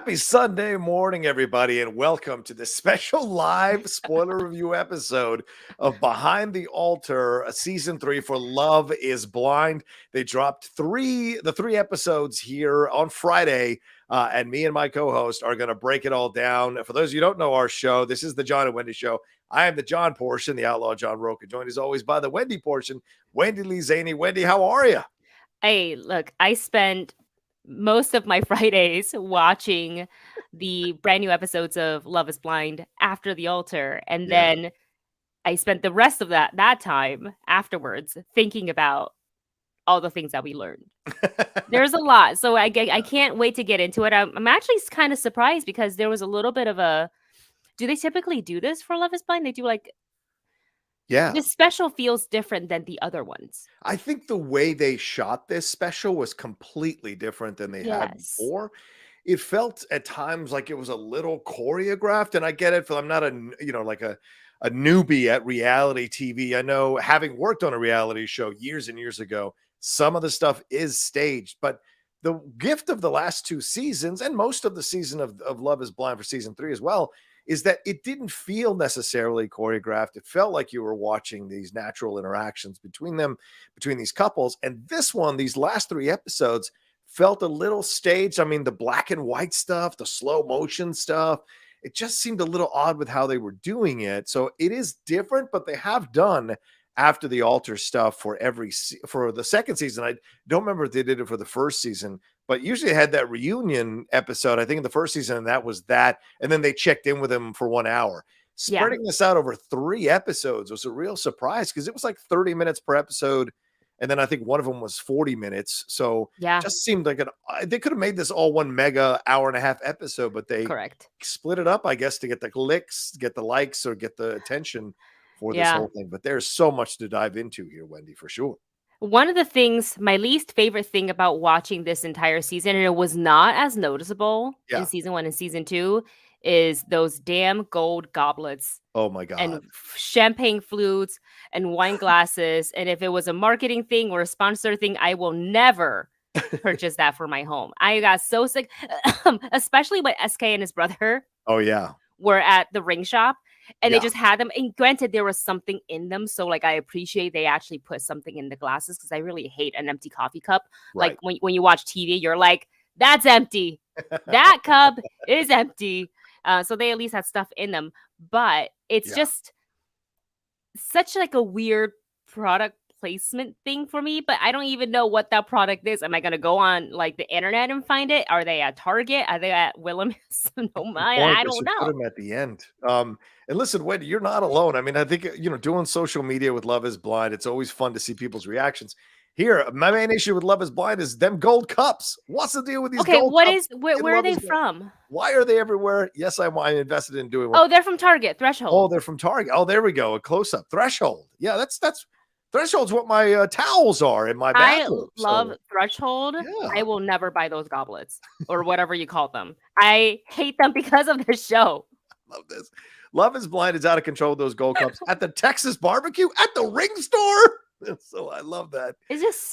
Happy Sunday morning, everybody, and welcome to this special live spoiler review episode of Behind the Altar, season 3 for Love is Blind. They dropped the three episodes here on Friday, and me and my co-host are going to break it all down. For those of you who don't know our show, this is the John and Wendy Show. I am the John portion, the outlaw John Rocha, joined as always by the Wendy portion, Wendy Lee Zaney. Wendy, how are you? Hey, look, I spent most of my Fridays watching the brand new episodes of Love is Blind after the altar. And then I spent the rest of that time afterwards thinking about all the things that we learned. There's a lot. So I can't wait to get into it. I'm actually kind of surprised because there was a little bit of do they typically do this for Love is Blind? They do this special feels different than the other ones. I think the way they shot this special was completely different than they had before. It felt at times like it was a little choreographed, and I get it. I'm not a newbie at reality TV. I know, having worked on a reality show years and years ago, some of the stuff is staged, but the gift of the last 2 seasons and most of the season of Love is Blind for season 3 as well is that it didn't feel necessarily choreographed. It felt like you were watching these natural interactions between these couples. And this one, these last 3 episodes felt a little staged. I mean, the black and white stuff, the slow motion stuff, it just seemed a little odd with how they were doing it. So it is different, but they have done after the altar stuff for the second season. I don't remember if they did it for the first season, but usually they had that reunion episode, I think, in the first season, and that was that. And then they checked in with him for 1 hour. Spreading this out over 3 episodes was a real surprise because it was like 30 minutes per episode. And then I think one of them was 40 minutes. So it just seemed like they could have made this all one mega hour-and-a-half episode, but they split it up, I guess, to get the clicks, get the likes, or get the attention for this whole thing. But there's so much to dive into here, Wendy, for sure. One of the things, my least favorite thing about watching this entire season, and it was not as noticeable in season 1 and season 2, is those damn gold goblets. Oh my God. And champagne flutes and wine glasses. And if it was a marketing thing or a sponsor thing, I will never purchase that for my home. I got so sick, especially when SK and his brother were at the ring shop. And they just had them. And granted, there was something in them. So, I appreciate they actually put something in the glasses because I really hate an empty coffee cup. Right. Like, when you watch TV, you're like, that's empty. That cup is empty. So they at least had stuff in them. But it's just such a weird product placement thing for me. But I don't even know what that product is. Am I going to go on the internet and find it? Are they at Target? Are they at Williams? I don't know. Put them at the end. And listen, Wendy, you're not alone. I mean, I think, doing social media with Love is Blind, it's always fun to see people's reactions. Here, my main issue with Love is Blind is them gold cups. What's the deal with these gold cups? Where are they from? Why are they everywhere? Yes, I'm invested in doing one. Oh, they're from Target. Threshold. Oh, they're from Target. Oh, there we go. A close-up. Threshold. Yeah, that's Threshold's what my towels are in my bathroom. I love Threshold. Yeah. I will never buy those goblets or whatever you call them. I hate them because of their show. I love this. Love is Blind is out of control with those gold cups at the Texas barbecue at the ring store. So I love that. It's just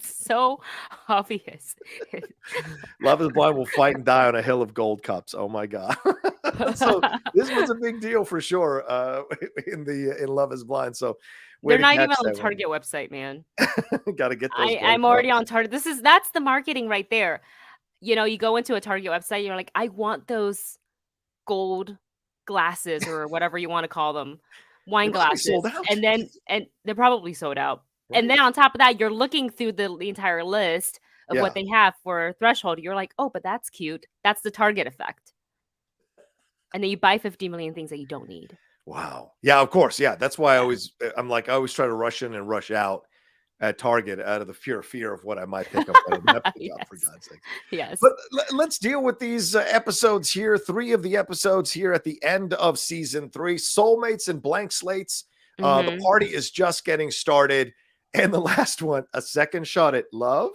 so obvious. Love is Blind will fight and die on a hill of gold cups. Oh my God. So this was a big deal for sure in Love is Blind. So they're not even on the Target website, man. Got to get those. I'm already on Target. That's the marketing right there. You go into a Target website, you're like, I want those gold glasses or whatever you want to call them, wine glasses, and they're probably sold out. Right. And then on top of that, you're looking through the entire list of what they have for Threshold. You're like, oh, but that's cute. That's the Target effect. And then you buy 50 million things that you don't need. Wow. Yeah, of course. Yeah, that's why I always try to rush in and rush out at Target out of the fear of what I might pick up. For God's sake. Yes. But let's deal with these episodes here. 3 of the episodes here at the end of season 3. Soulmates and blank slates. The party is just getting started. And the last one, a second shot at love,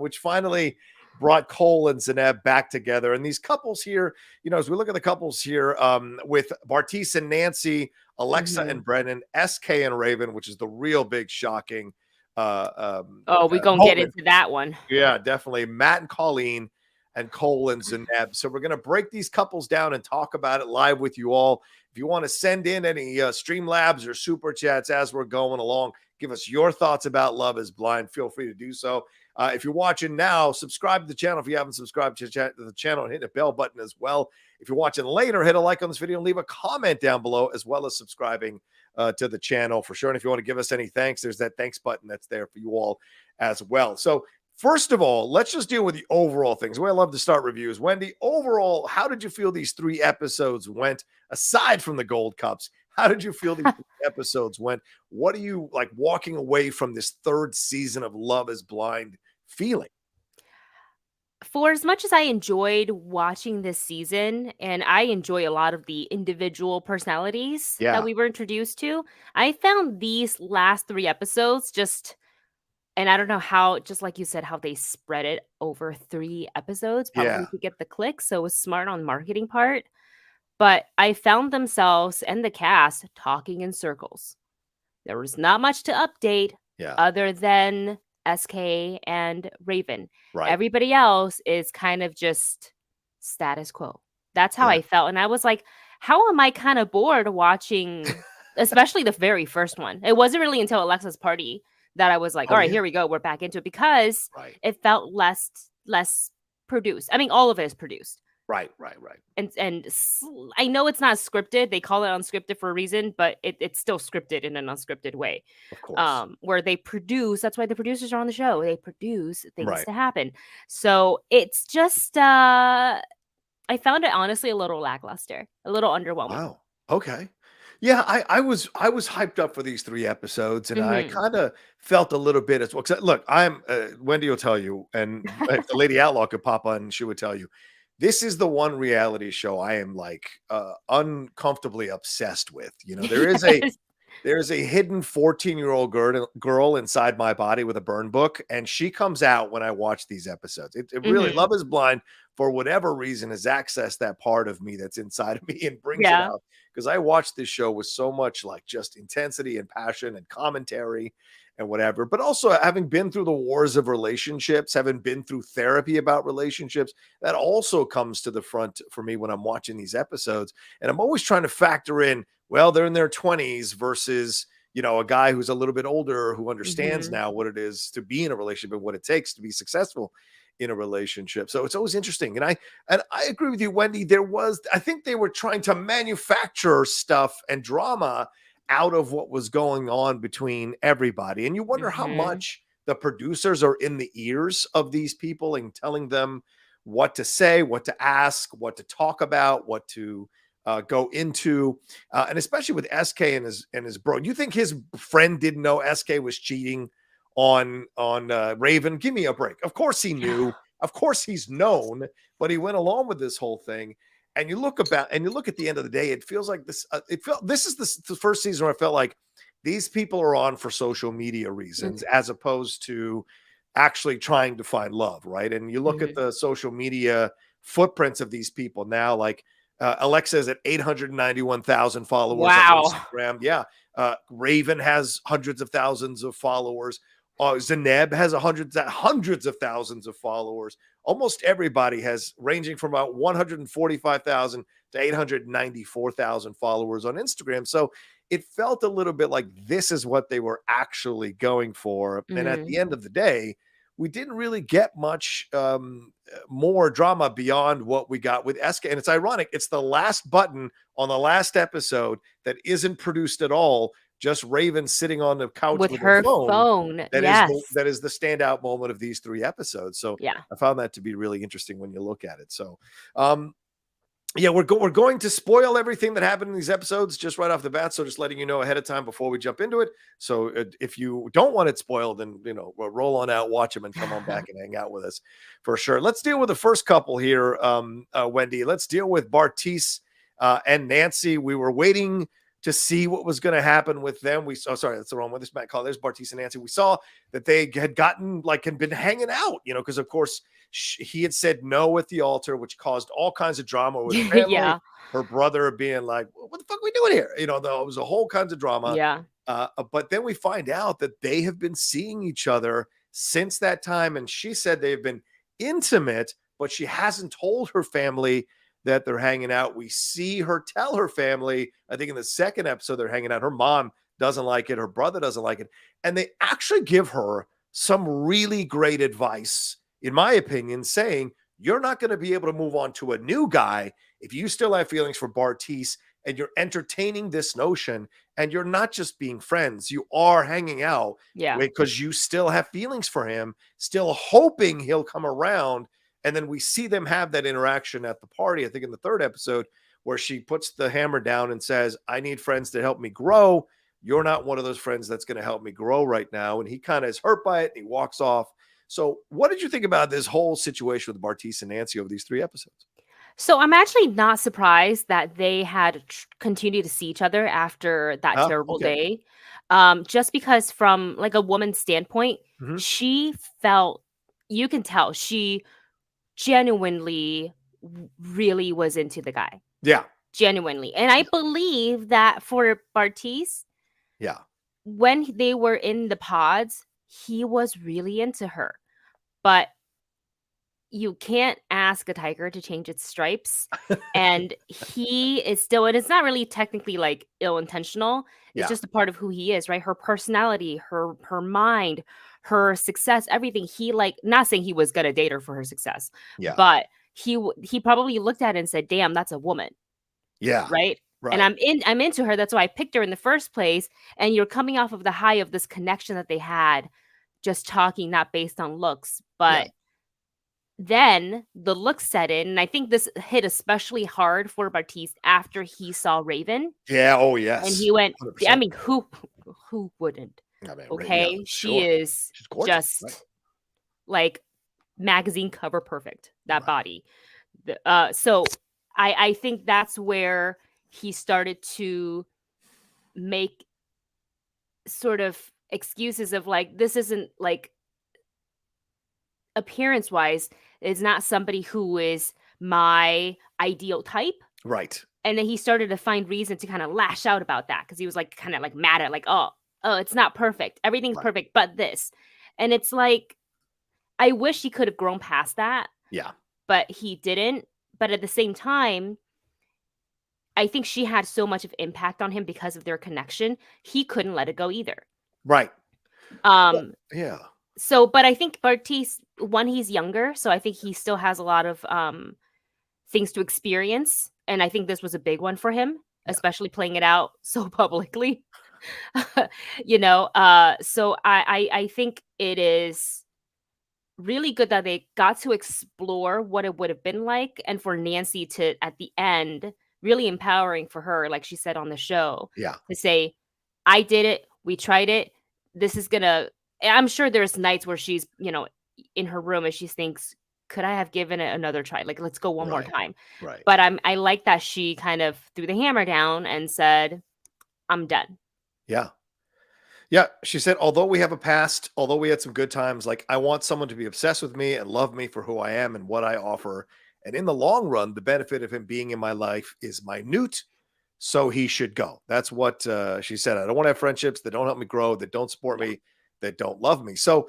which finally brought Cole and Zanab back together. And these couples here, as we look at the couples here with Bartisse and Nancy, Alexa and Brennon, SK and Raven, which is the real big shocking. We're going to get into that one. Yeah, definitely. Matt and Colleen, and Cole and Zanab. So we're going to break these couples down and talk about it live with you all. If you want to send in any Streamlabs or super chats as we're going along, give us your thoughts about Love is Blind. Feel free to do so. If you're watching now, subscribe to the channel if you haven't subscribed to the channel, and hit the bell button as well. If you're watching later, hit a like on this video and leave a comment down below, as well as subscribing to the channel for sure. And if you want to give us any thanks, there's that thanks button that's there for you all as well. So first of all, let's just deal with the overall things. The way I love to start reviews. Wendy, overall, how did you feel these 3 episodes went, aside from the gold cups? How did you feel these episodes went? What are you like walking away from this 3rd season of Love is Blind feeling? For as much as I enjoyed watching this season, and I enjoy a lot of the individual personalities that we were introduced to, I found these last 3 episodes just, and I don't know how, just like you said, how they spread it over 3 episodes, probably to get the clicks. So it was smart on marketing part. But I found themselves and the cast talking in circles. There was not much to update other than SK and Raven. Everybody else is kind of just status quo. That's how I felt. And I was like, how am I kind of bored watching, especially the very first one? It wasn't really until Alexa's party that I was like, all right, here we go. We're back into it, because it felt less produced. I mean, all of it is produced. Right. And I know it's not scripted. They call it unscripted for a reason, but it's still scripted in an unscripted way. Of course. Where they produce, that's why the producers are on the show. They produce things to happen. So it's just, I found it honestly a little lackluster, a little underwhelming. Wow. Okay. Yeah, I was hyped up for these 3 episodes, and I kind of felt a little bit as well. Look, I'm Wendy will tell you, and if the Lady Outlaw could pop on, she would tell you. This is the one reality show I am like uncomfortably obsessed with. You know, there is a hidden 14-year-old girl inside my body with a burn book, and she comes out when I watch these episodes. It really, Love is Blind, for whatever reason, has accessed that part of me that's inside of me and brings it out. Because I watched this show with so much like just intensity and passion and commentary and whatever, but also having been through the wars of relationships, having been through therapy about relationships, that also comes to the front for me when I'm watching these episodes. And I'm always trying to factor in, well, they're in their 20s versus, you know, a guy who's a little bit older who understands now what it is to be in a relationship and what it takes to be successful in a relationship. So it's always interesting. And I agree with you, Wendy. I think they were trying to manufacture stuff and drama out of what was going on between everybody. And you wonder how much the producers are in the ears of these people and telling them what to say, what to ask, what to talk about, what to go into. And especially with SK and his bro. You think his friend didn't know SK was cheating on Raven? Give me a break. Of course he knew. Of course he's known, but he went along with this whole thing. And you look at the end of the day, it feels like this. This is the first season where I felt like these people are on for social media reasons, as opposed to actually trying to find love, right? And you look at the social media footprints of these people now, like Alexa is at 891,000 followers on Instagram. Yeah, Raven has hundreds of thousands of followers. Zanab has hundreds of thousands of followers. Almost everybody has, ranging from about 145,000 to 894,000 followers on Instagram. So it felt a little bit like this is what they were actually going for. And at the end of the day, we didn't really get much more drama beyond what we got with SK. And it's ironic. It's the last button on the last episode that isn't produced at all. Just Raven sitting on the couch with her phone. That is the standout moment of these 3 episodes. So I found that to be really interesting when you look at it. So, yeah, we're going to spoil everything that happened in these episodes just right off the bat. So just letting you know ahead of time before we jump into it. So if you don't want it spoiled, then, you know, we'll roll on out, watch them, and come on back and hang out with us for sure. Let's deal with the first couple here, Wendy. Let's deal with Bartisse and Nancy. We were waiting to see what was going to happen with them. Sorry, that's the wrong one. This Matt call. There's Bartisse and Nancy. We saw that they had been hanging out, you know, because of course he had said no at the altar, which caused all kinds of drama with the family. Her brother being like, "What the fuck are we doing here?" You know, there was a whole kinds of drama. But then we find out that they have been seeing each other since that time, and she said they've been intimate, but she hasn't told her family that they're hanging out. We see her tell her family, I think in the second episode they're hanging out. Her mom doesn't like it. Her brother doesn't like it. And they actually give her some really great advice, in my opinion, saying, you're not going to be able to move on to a new guy if you still have feelings for Bartisse and you're entertaining this notion and you're not just being friends. You are hanging out because you still have feelings for him, still hoping he'll come around. And then we see them have that interaction at the party, I think in the third episode, where she puts the hammer down and says, I need friends to help me grow. You're not one of those friends that's going to help me grow right now. And he kind of is hurt by it. And he walks off. So what did you think about this whole situation with Bartisse and Nancy over these 3 episodes? So I'm actually not surprised that they had continued to see each other after that terrible day. Just because from like a woman's standpoint, she felt, you can tell she genuinely really was into the guy. Yeah. Genuinely. And I believe that for Bartisse, when they were in the pods, he was really into her. But you can't ask a tiger to change its stripes. And he is still, and it's not really technically like ill-intentional. It's just a part of who he is, right? Her personality, her mind, her success, everything. He like, not saying he was going to date her for her success, but he probably looked at it and said, damn, that's a woman. Yeah. Right. And I'm into her. That's why I picked her in the first place. And you're coming off of the high of this connection that they had, just talking, not based on looks, but then the looks set in. And I think this hit especially hard for Bartisse after he saw Raven. Yeah. Oh, yes. And he went, 100%. I mean, who wouldn't? I mean, okay. She is just like magazine cover perfect, that body. So I think that's where he started to make sort of excuses of like, this isn't like, appearance wise, is not somebody who is my ideal type. Right. And then he started to find reason to kind of lash out about that, because he was like kind of like mad at like, oh, it's not perfect. Everything's perfect but this. And it's like, I wish he could have grown past that. Yeah. But he didn't. But at the same time, I think she had so much of impact on him because of their connection. He couldn't let it go either. Right. Yeah. So, but I think Bartisse, one, he's younger, so I think he still has a lot of things to experience, and I think this was a big one for him, especially playing it out so publicly. You know, so I think it is really good that they got to explore what it would have been like, and for Nancy to, at the end, really empowering for her, like she said on the show, to say, I did it, we tried it, this is gonna, I'm sure there's nights where she's, you know, in her room and she thinks, could I have given it another try? Like, let's go one more time. Right. But I like that she kind of threw the hammer down and said, I'm done. Yeah. Yeah. She said, although we have a past, although we had some good times, like I want someone to be obsessed with me and love me for who I am and what I offer. And in the long run, the benefit of him being in my life is minute. So he should go. That's what she said. I don't want to have friendships that don't help me grow, that don't support me, that don't love me. So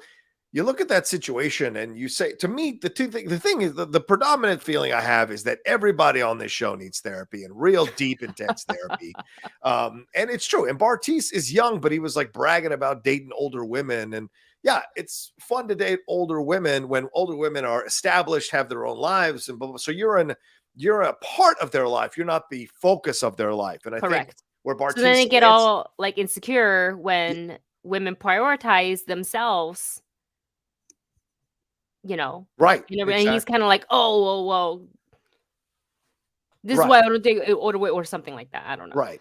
you look at that situation and you say, to me, the thing is the predominant feeling I have is that everybody on this show needs therapy, and real deep, intense therapy. And it's true. And Bartisse is young, but he was like bragging about dating older women. And yeah, it's fun to date older women when older women are established, have their own lives. And blah, blah. So you're a part of their life. You're not the focus of their life. And I think where Bartisse, so then they get all like insecure when women prioritize themselves, you know, right? You know, and he's kind of like, oh, well, this is why I don't take older women or something like that. I don't know. Right.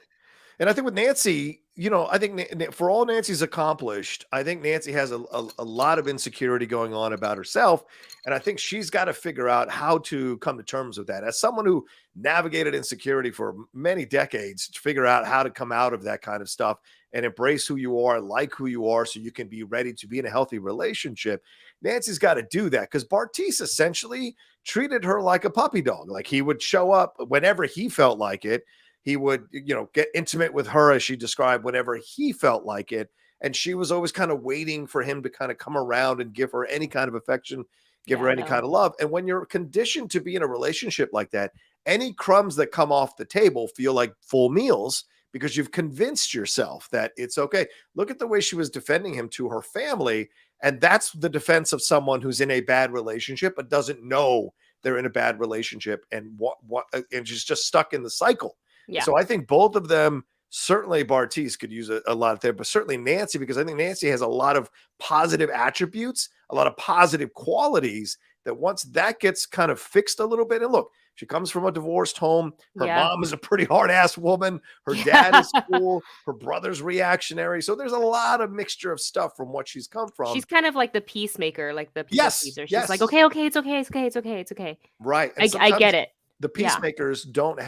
And I think with Nancy, you know, I think for all Nancy's accomplished, I think Nancy has a lot of insecurity going on about herself. And I think she's got to figure out how to come to terms with that. As someone who navigated insecurity for many decades, to figure out how to come out of that kind of stuff and embrace who you are, like who you are, so you can be ready to be in a healthy relationship. Nancy's got to do that, because Bartisse essentially treated her like a puppy dog. Like he would show up whenever he felt like it. He would, you know, get intimate with her, as she described, whenever he felt like it. And she was always kind of waiting for him to kind of come around and give her any kind of affection, give Yeah, her any no. kind of love. And when you're conditioned to be in a relationship like that, any crumbs that come off the table feel like full meals because you've convinced yourself that it's okay. Look at the way she was defending him to her family. And that's the defense of someone who's in a bad relationship, but doesn't know they're in a bad relationship and and she's just stuck in the cycle. And Yeah. so I think both of them, certainly Bartisse could use a lot there, but certainly Nancy, because I think Nancy has a lot of positive attributes, a lot of positive qualities that once that gets kind of fixed a little bit, and look, she comes from a divorced home. Her Yeah. mom is a pretty hard ass woman. Her dad is cool. Her brother's reactionary. So there's a lot of mixture of stuff from what she's come from. She's kind of like the peacemaker, like the people Yes, pleaser. She's like, yes. okay, okay, it's okay, it's okay, it's okay, it's okay. Right. And I get sometimes it. the Yeah. peacemakers don't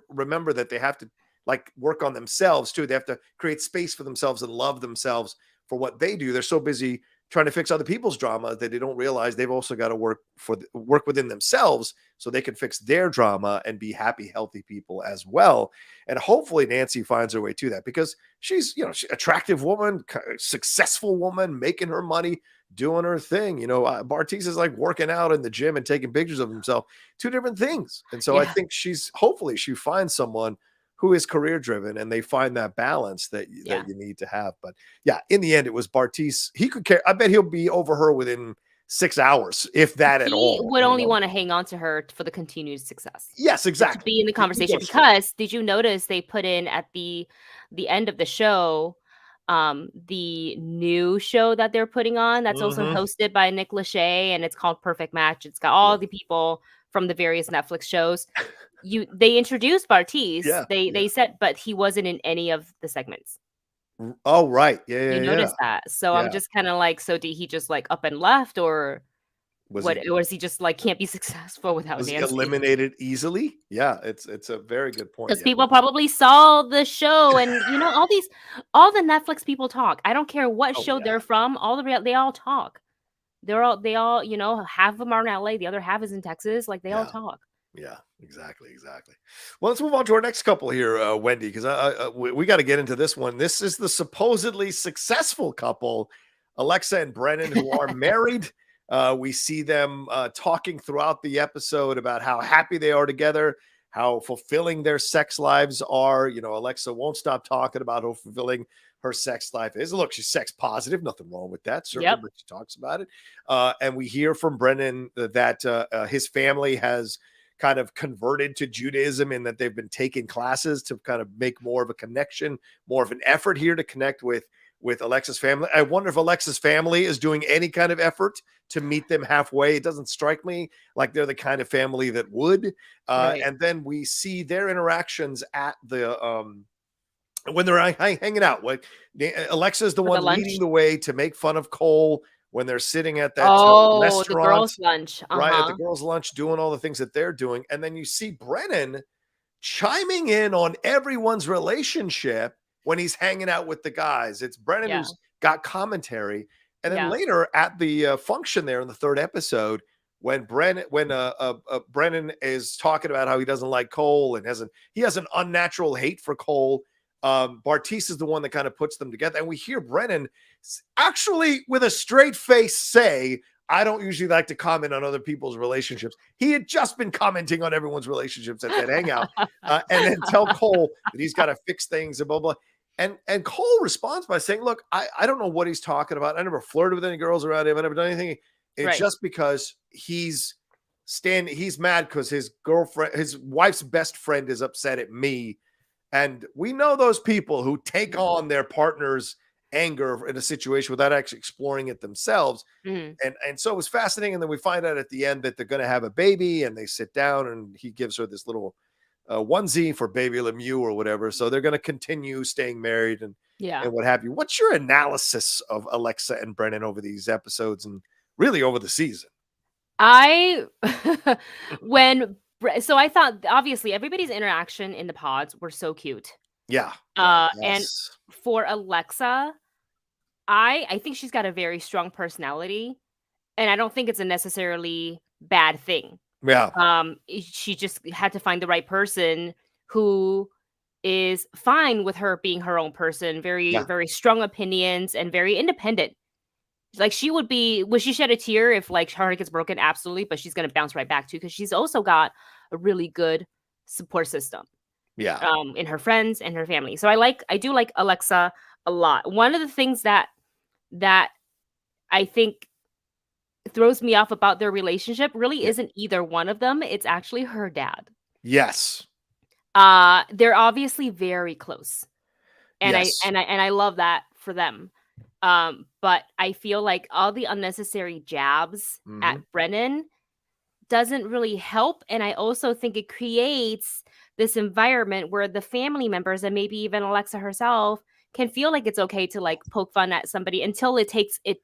remember that they have to like work on themselves too. They have to create space for themselves and love themselves for what they do. They're so busy trying to fix other people's drama that they don't realize they've also got to work within themselves so they can fix their drama and be happy, healthy people as well. And hopefully Nancy finds her way to that because she's, she's an attractive woman, successful woman, making her money, doing her thing. Bartisse is like working out in the gym and taking pictures of himself, two different things. And so I think hopefully she finds someone who is career driven and they find that balance that you need to have. But yeah, in the end, it was Bartisse. He could care. I bet he'll be over her within 6 hours, if that at all. He would only want to hang on to her for the continued success. Yes, exactly. To be in the conversation. Because did you notice they put in at the end of the show, the new show that they're putting on that's also hosted by Nick Lachey, and it's called Perfect Match. It's got all the people from the various Netflix shows. They introduced Bartisse. They said, but he wasn't in any of the segments. Oh, right. Yeah. You noticed that. So I'm just kind of like, so did he just like up and left, or was he just like can't be successul without Nancy? Eliminated easily? Yeah, it's a very good point. Because people probably saw the show, and all the Netflix people talk. I don't care what show they're from. They all talk. They all half of them are in LA, the other half is in Texas. Like they all talk. Yeah, exactly. Well, let's move on to our next couple here, Wendy, because we got to get into this one. This is the supposedly successful couple, Alexa and Brennon, who are married. We see them talking throughout the episode about how happy they are together, how fulfilling their sex lives are. Alexa won't stop talking about how fulfilling her sex life is. Look, she's sex positive. Nothing wrong with that. Certainly, but she talks about it. And we hear from Brennon that his family has kind of converted to Judaism and that they've been taking classes to kind of make more of a connection, more of an effort here to connect with Alexa's family. I wonder if Alexa's family is doing any kind of effort to meet them halfway. It doesn't strike me like they're the kind of family that would. And then we see their interactions at the when they're hanging out. Like Alexa's the one leading the way to make fun of Cole when they're sitting at that restaurant, the girls' lunch, right at the girls' lunch, doing all the things that they're doing. And then you see Brennon chiming in on everyone's relationship when he's hanging out with the guys. It's Brennon who's got commentary. And then later at the function there in the third episode, when Brennon is talking about how he doesn't like Cole and he has an unnatural hate for Cole. Bartisse is the one that kind of puts them together. And we hear Brennon actually with a straight face say, I don't usually like to comment on other people's relationships. He had just been commenting on everyone's relationships at that hangout. And then tell Cole that he's got to fix things and blah, blah. And Cole responds by saying, look, I don't know what he's talking about. I never flirted with any girls around him. I never done anything. It's just because he's mad because his wife's best friend is upset at me. And we know those people who take on their partner's anger in a situation without actually exploring it themselves. And so it was fascinating. And then we find out at the end that they're going to have a baby, and they sit down and he gives her this little onesie for baby Lemieux or whatever. So they're going to continue staying married and what have you. What's your analysis of Alexa and Brennon over these episodes and really over the season? So I thought, obviously, everybody's interaction in the pods were so cute. Yeah. And for Alexa, I think she's got a very strong personality, and I don't think it's a necessarily bad thing. Yeah. She just had to find the right person who is fine with her being her own person, very, very strong opinions and very independent. Like would she shed a tear if like her heart gets broken? Absolutely, but she's gonna bounce right back too because she's also got a really good support system. Yeah. In her friends and her family. So I do like Alexa a lot. One of the things that I think throws me off about their relationship really Yeah. isn't either one of them. It's actually her dad. Yes. They're obviously very close. And Yes. I love that for them. But I feel like all the unnecessary jabs at Mhm. Brennon doesn't really help. And I also think it creates this environment where the family members and maybe even Alexa herself can feel like it's okay to like poke fun at somebody until it takes it.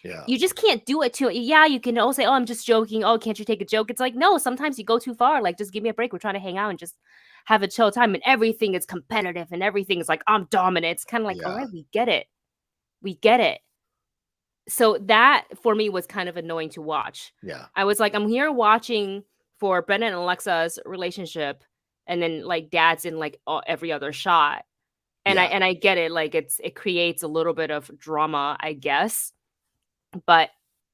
Yeah. You just can't do it to. Yeah, you can all say, "Oh, I'm just joking. Oh, can't you take a joke?" It's like, no, sometimes you go too far. Like, just give me a break. We're trying to hang out and just have a chill time. And everything is competitive and everything is like, I'm dominant. It's kind of like, all Yeah. right, we get it. We get it. So that for me was kind of annoying to watch. Yeah. I was like, I'm here watching for Brennan and Alexa's relationship, and then like dad's in like every other shot. And Yeah. I get it. Like it creates a little bit of drama, I guess. But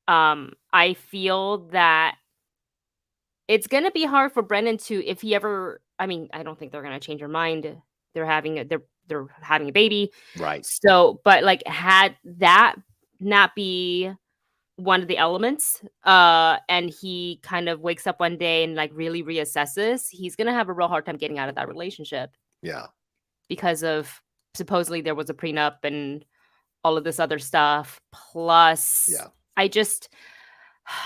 I feel that it's gonna be hard for Brennan to if he ever I mean, I don't think they're gonna change their mind. They're having a baby. Right. So, but like had that not be one of the elements, and he kind of wakes up one day and like really reassesses, he's gonna have a real hard time getting out of that relationship Yeah. because of supposedly there was a prenup and all of this other stuff. Plus, Yeah. I just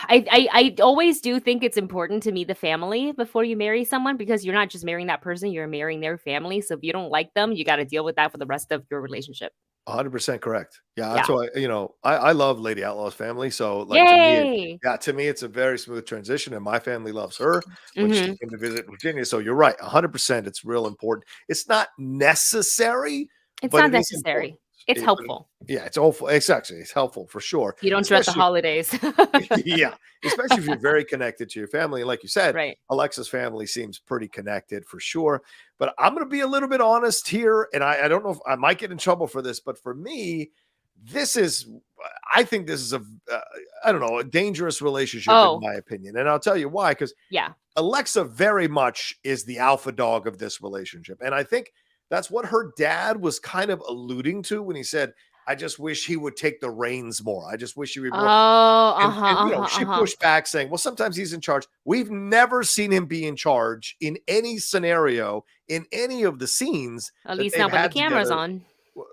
I always do think it's important to meet the family before you marry someone because you're not just marrying that person, you're marrying their family. So if you don't like them, you got to deal with that for the rest of your relationship. 100% correct. Yeah, that's Yeah. why, I love Lady Outlaw's family, so, like, Yay. to me, it's a very smooth transition, and my family loves her when she Mhm. came to visit Virginia, so you're right, 100%, it's real important. It's not necessary, It's but not it is important. necessary. It's helpful. Yeah, it's awful. It's helpful for sure, You don't dread the especially holidays. yeah, especially if you're very connected to your family. And like you said, Right. Alexa's family seems pretty connected for sure. But I'm going to be a little bit honest here. And I don't know if I might get in trouble for this, but for me, this is, I think this is I don't know, a dangerous relationship in Oh, my opinion. And I'll tell you why, because yeah. Alexa very much is the alpha dog of this relationship. And I think that's what her dad was kind of alluding to when he said, I just wish he would take the reins more. I just wish he would be more. Oh, And, uh-huh, uh-huh, she uh-huh. pushed back saying, well, sometimes he's in charge. We've never seen him be in charge in any scenario, in any of the scenes At that least they've not when the had camera's together on.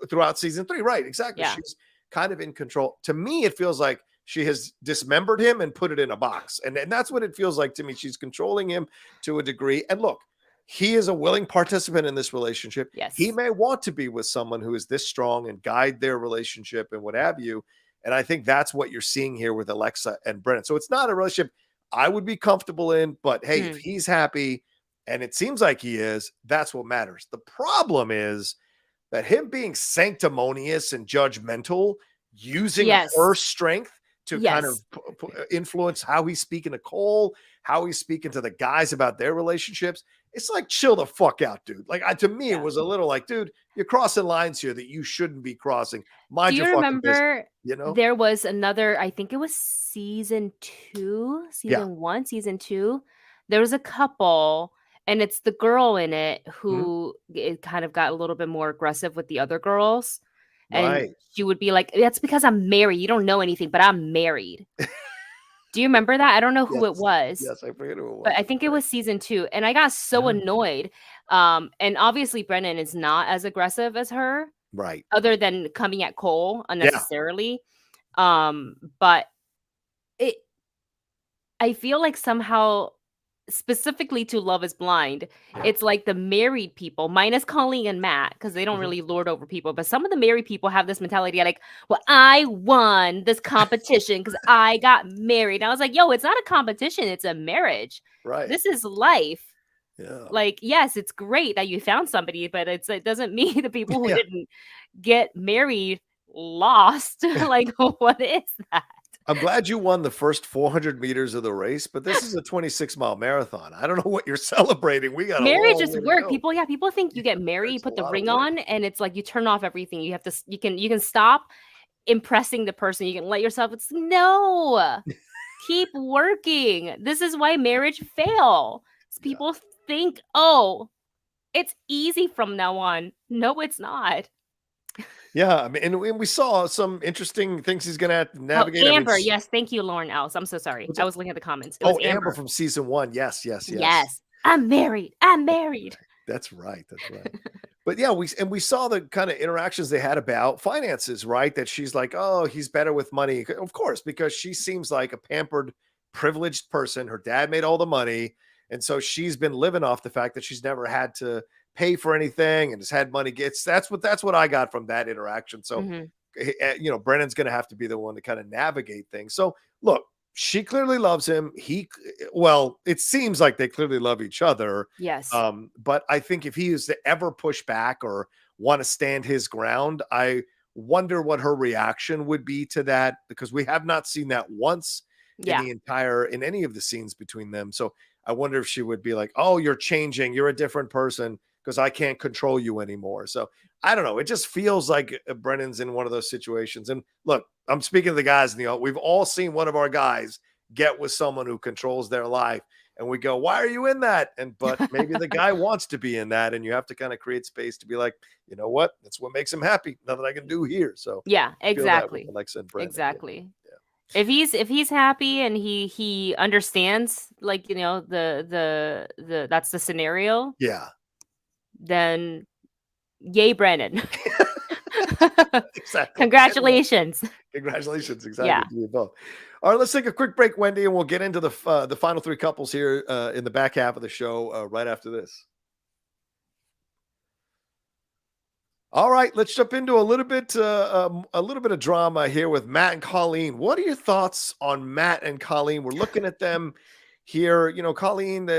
throughout season 3. Right, exactly. Yeah. She's kind of in control. To me, it feels like she has dismembered him and put it in a box. And that's what it feels like to me. She's controlling him to a degree. And look, he is a willing participant in this relationship. He Yes. may want to be with someone who is this strong and guide their relationship and what have you. And I think that's what you're seeing here with Alexa and Brennan. So it's not a relationship I would be comfortable in, but hey, if Mm. he's happy and it seems like he is, that's what matters. The problem is that him being sanctimonious and judgmental, using her Yes. strength to kind of Yes. influence how he's speaking to Cole, how he's speaking to the guys about their relationships. It's like, chill the fuck out, dude. Like, to me, it Yeah. was a little like, dude, you're crossing lines here that you shouldn't be crossing. Do Mind you your fucking business, remember you know? there was another I think it was season 2, Yeah. season 1, season 2? There was a couple, and it's the girl in it Mhm. who it kind of got a little bit more aggressive with the other girls, and Right. she would be like, "That's because I'm married. You don't know anything, but I'm married." Do you remember that? I don't know who it Yes. was, Yes, I forget who it but was. I think it was season 2, and I got so Yeah. annoyed, and obviously Brennan is not as aggressive as her, Right. other than coming at Cole Yeah. unnecessarily. But it I feel like somehow specifically to Love is Blind, it's like the married people, minus Colleen and Matt, because they don't Mhm. really lord over people, but some of the married people have this mentality like, well, I won this competition because I got married. And I was like, yo, it's not a competition, it's a marriage. Right. This is life. Yeah. Like, yes, it's great that you found somebody, but it doesn't mean the people who Yeah. didn't get married lost. Like, what is that? I'm glad you won the first 400 meters of the race, but this is a 26-mile marathon. I don't know what you're celebrating. We got a Marriage long is way to work. go. People, yeah, people think you get married, you It's a put the lot of ring work. on, and it's like you turn off everything. You have to, you can stop. impressing the person. You can let yourself. It's no. Keep working. This is why marriage fail. Yeah. People think, oh, it's easy from now on. No, it's not. Yeah, I mean, and we saw some interesting things he's gonna have to Oh, navigate. I mean, Amber. Yes, thank you, Lauren Else. I'm so sorry. what's I that? was looking at the comments. It was Oh, Amber Amber. from season 1. Yes, yes, yes. Yes. I'm married. I'm married. That's right. That's right. But yeah, we saw the kind of interactions they had about finances, right? That she's like, oh, he's better with money. Of course, because she seems like a pampered, privileged person. Her dad made all the money. And so she's been living off the fact that she's never had to pay for anything and has had money gets that's what I got from that interaction. So Brennan's gonna have to be the one to kind of navigate things. So look, she clearly loves him. Well, it seems like they clearly love each other. Yes. But I think if he is to ever push back or want to stand his ground, I wonder what her reaction would be to that, because we have not seen that once in any of the scenes between them. So I wonder if she would be like, oh, you're changing, you're a different person because I can't control you anymore. So I don't know. It just feels like Brennan's in one of those situations. And look, I'm speaking to the guys we've all seen one of our guys get with someone who controls their life. And we go, why are you in that? But maybe the guy wants to be in that. And you have to kind of create space to be like, you know what? That's what makes him happy. Nothing I can do here. So yeah, exactly. Alexa and Brennan. Exactly. Yeah. If he's happy and he understands, like, the that's the scenario. Yeah. Then yay, Brennan. Exactly. Congratulations. Congratulations. Exactly. Yeah. Both. All right, let's take a quick break, Wendy, and we'll get into the final three couples here in the back half of the show right after this. All right, let's jump into a little bit of drama here with Matt and Colleen. What are your thoughts on Matt and Colleen? We're looking at them here. Colleen,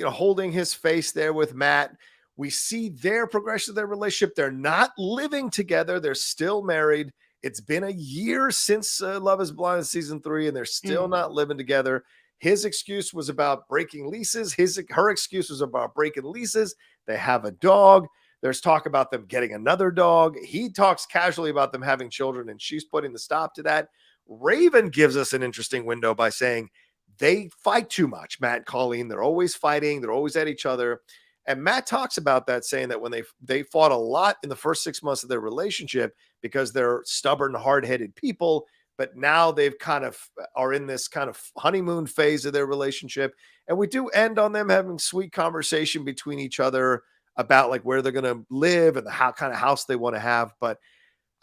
holding his face there with Matt. We see their progression of their relationship. They're not living together. They're still married. It's been a year since Love is Blind season 3, and they're still not living together. His excuse was about breaking leases. Her excuse was about breaking leases. They have a dog. There's talk about them getting another dog. He talks casually about them having children, and she's putting the stop to that. Raven gives us an interesting window by saying they fight too much, Matt and Colleen. They're always fighting. They're always at each other. And Matt talks about that, saying that when they fought a lot in the first 6 months of their relationship because they're stubborn, hard-headed people, but now they've kind of are in this kind of honeymoon phase of their relationship. And we do end on them having sweet conversation between each other about like where they're going to live and the kind of house they want to have. But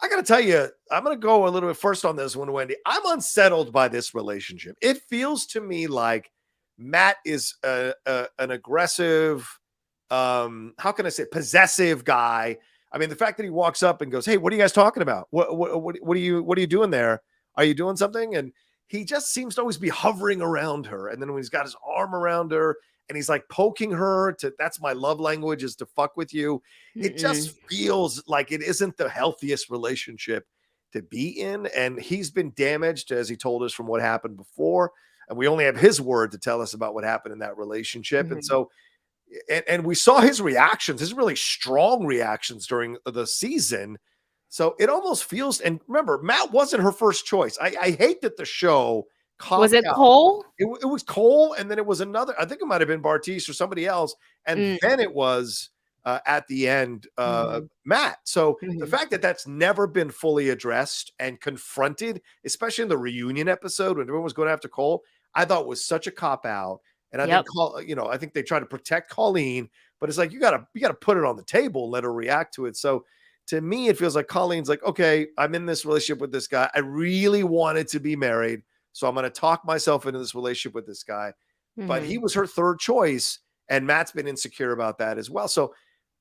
I got to tell you, I'm going to go a little bit first on this one, Wendy. I'm unsettled by this relationship. It feels to me like Matt is an aggressive, how can I say, possessive guy. I mean, the fact that he walks up and goes, "Hey, what are you guys talking about? What are you doing there? Are you doing something?" And he just seems to always be hovering around her. And then when he's got his arm around her and he's like poking her that's my love language, is to fuck with you. It just feels like it isn't the healthiest relationship to be in. And he's been damaged, as he told us, from what happened before. And we only have his word to tell us about what happened in that relationship. And so, and we saw his reactions, his really strong reactions during the season. So it almost feels, and remember, Matt wasn't her first choice. I hate that the show was it out. Cole? It was Cole, and then it was another, I think it might have been Bartisse or somebody else. And then it was at the end, Matt. So the fact that that's never been fully addressed and confronted, especially in the reunion episode when everyone was going after Cole, I thought was such a cop out. And I think, I think they try to protect Colleen, but it's like, you gotta put it on the table and let her react to it. So to me, it feels like Colleen's like, okay, I'm in this relationship with this guy. I really wanted to be married, so I'm going to talk myself into this relationship with this guy. But he was her third choice, and Matt's been insecure about that as well. So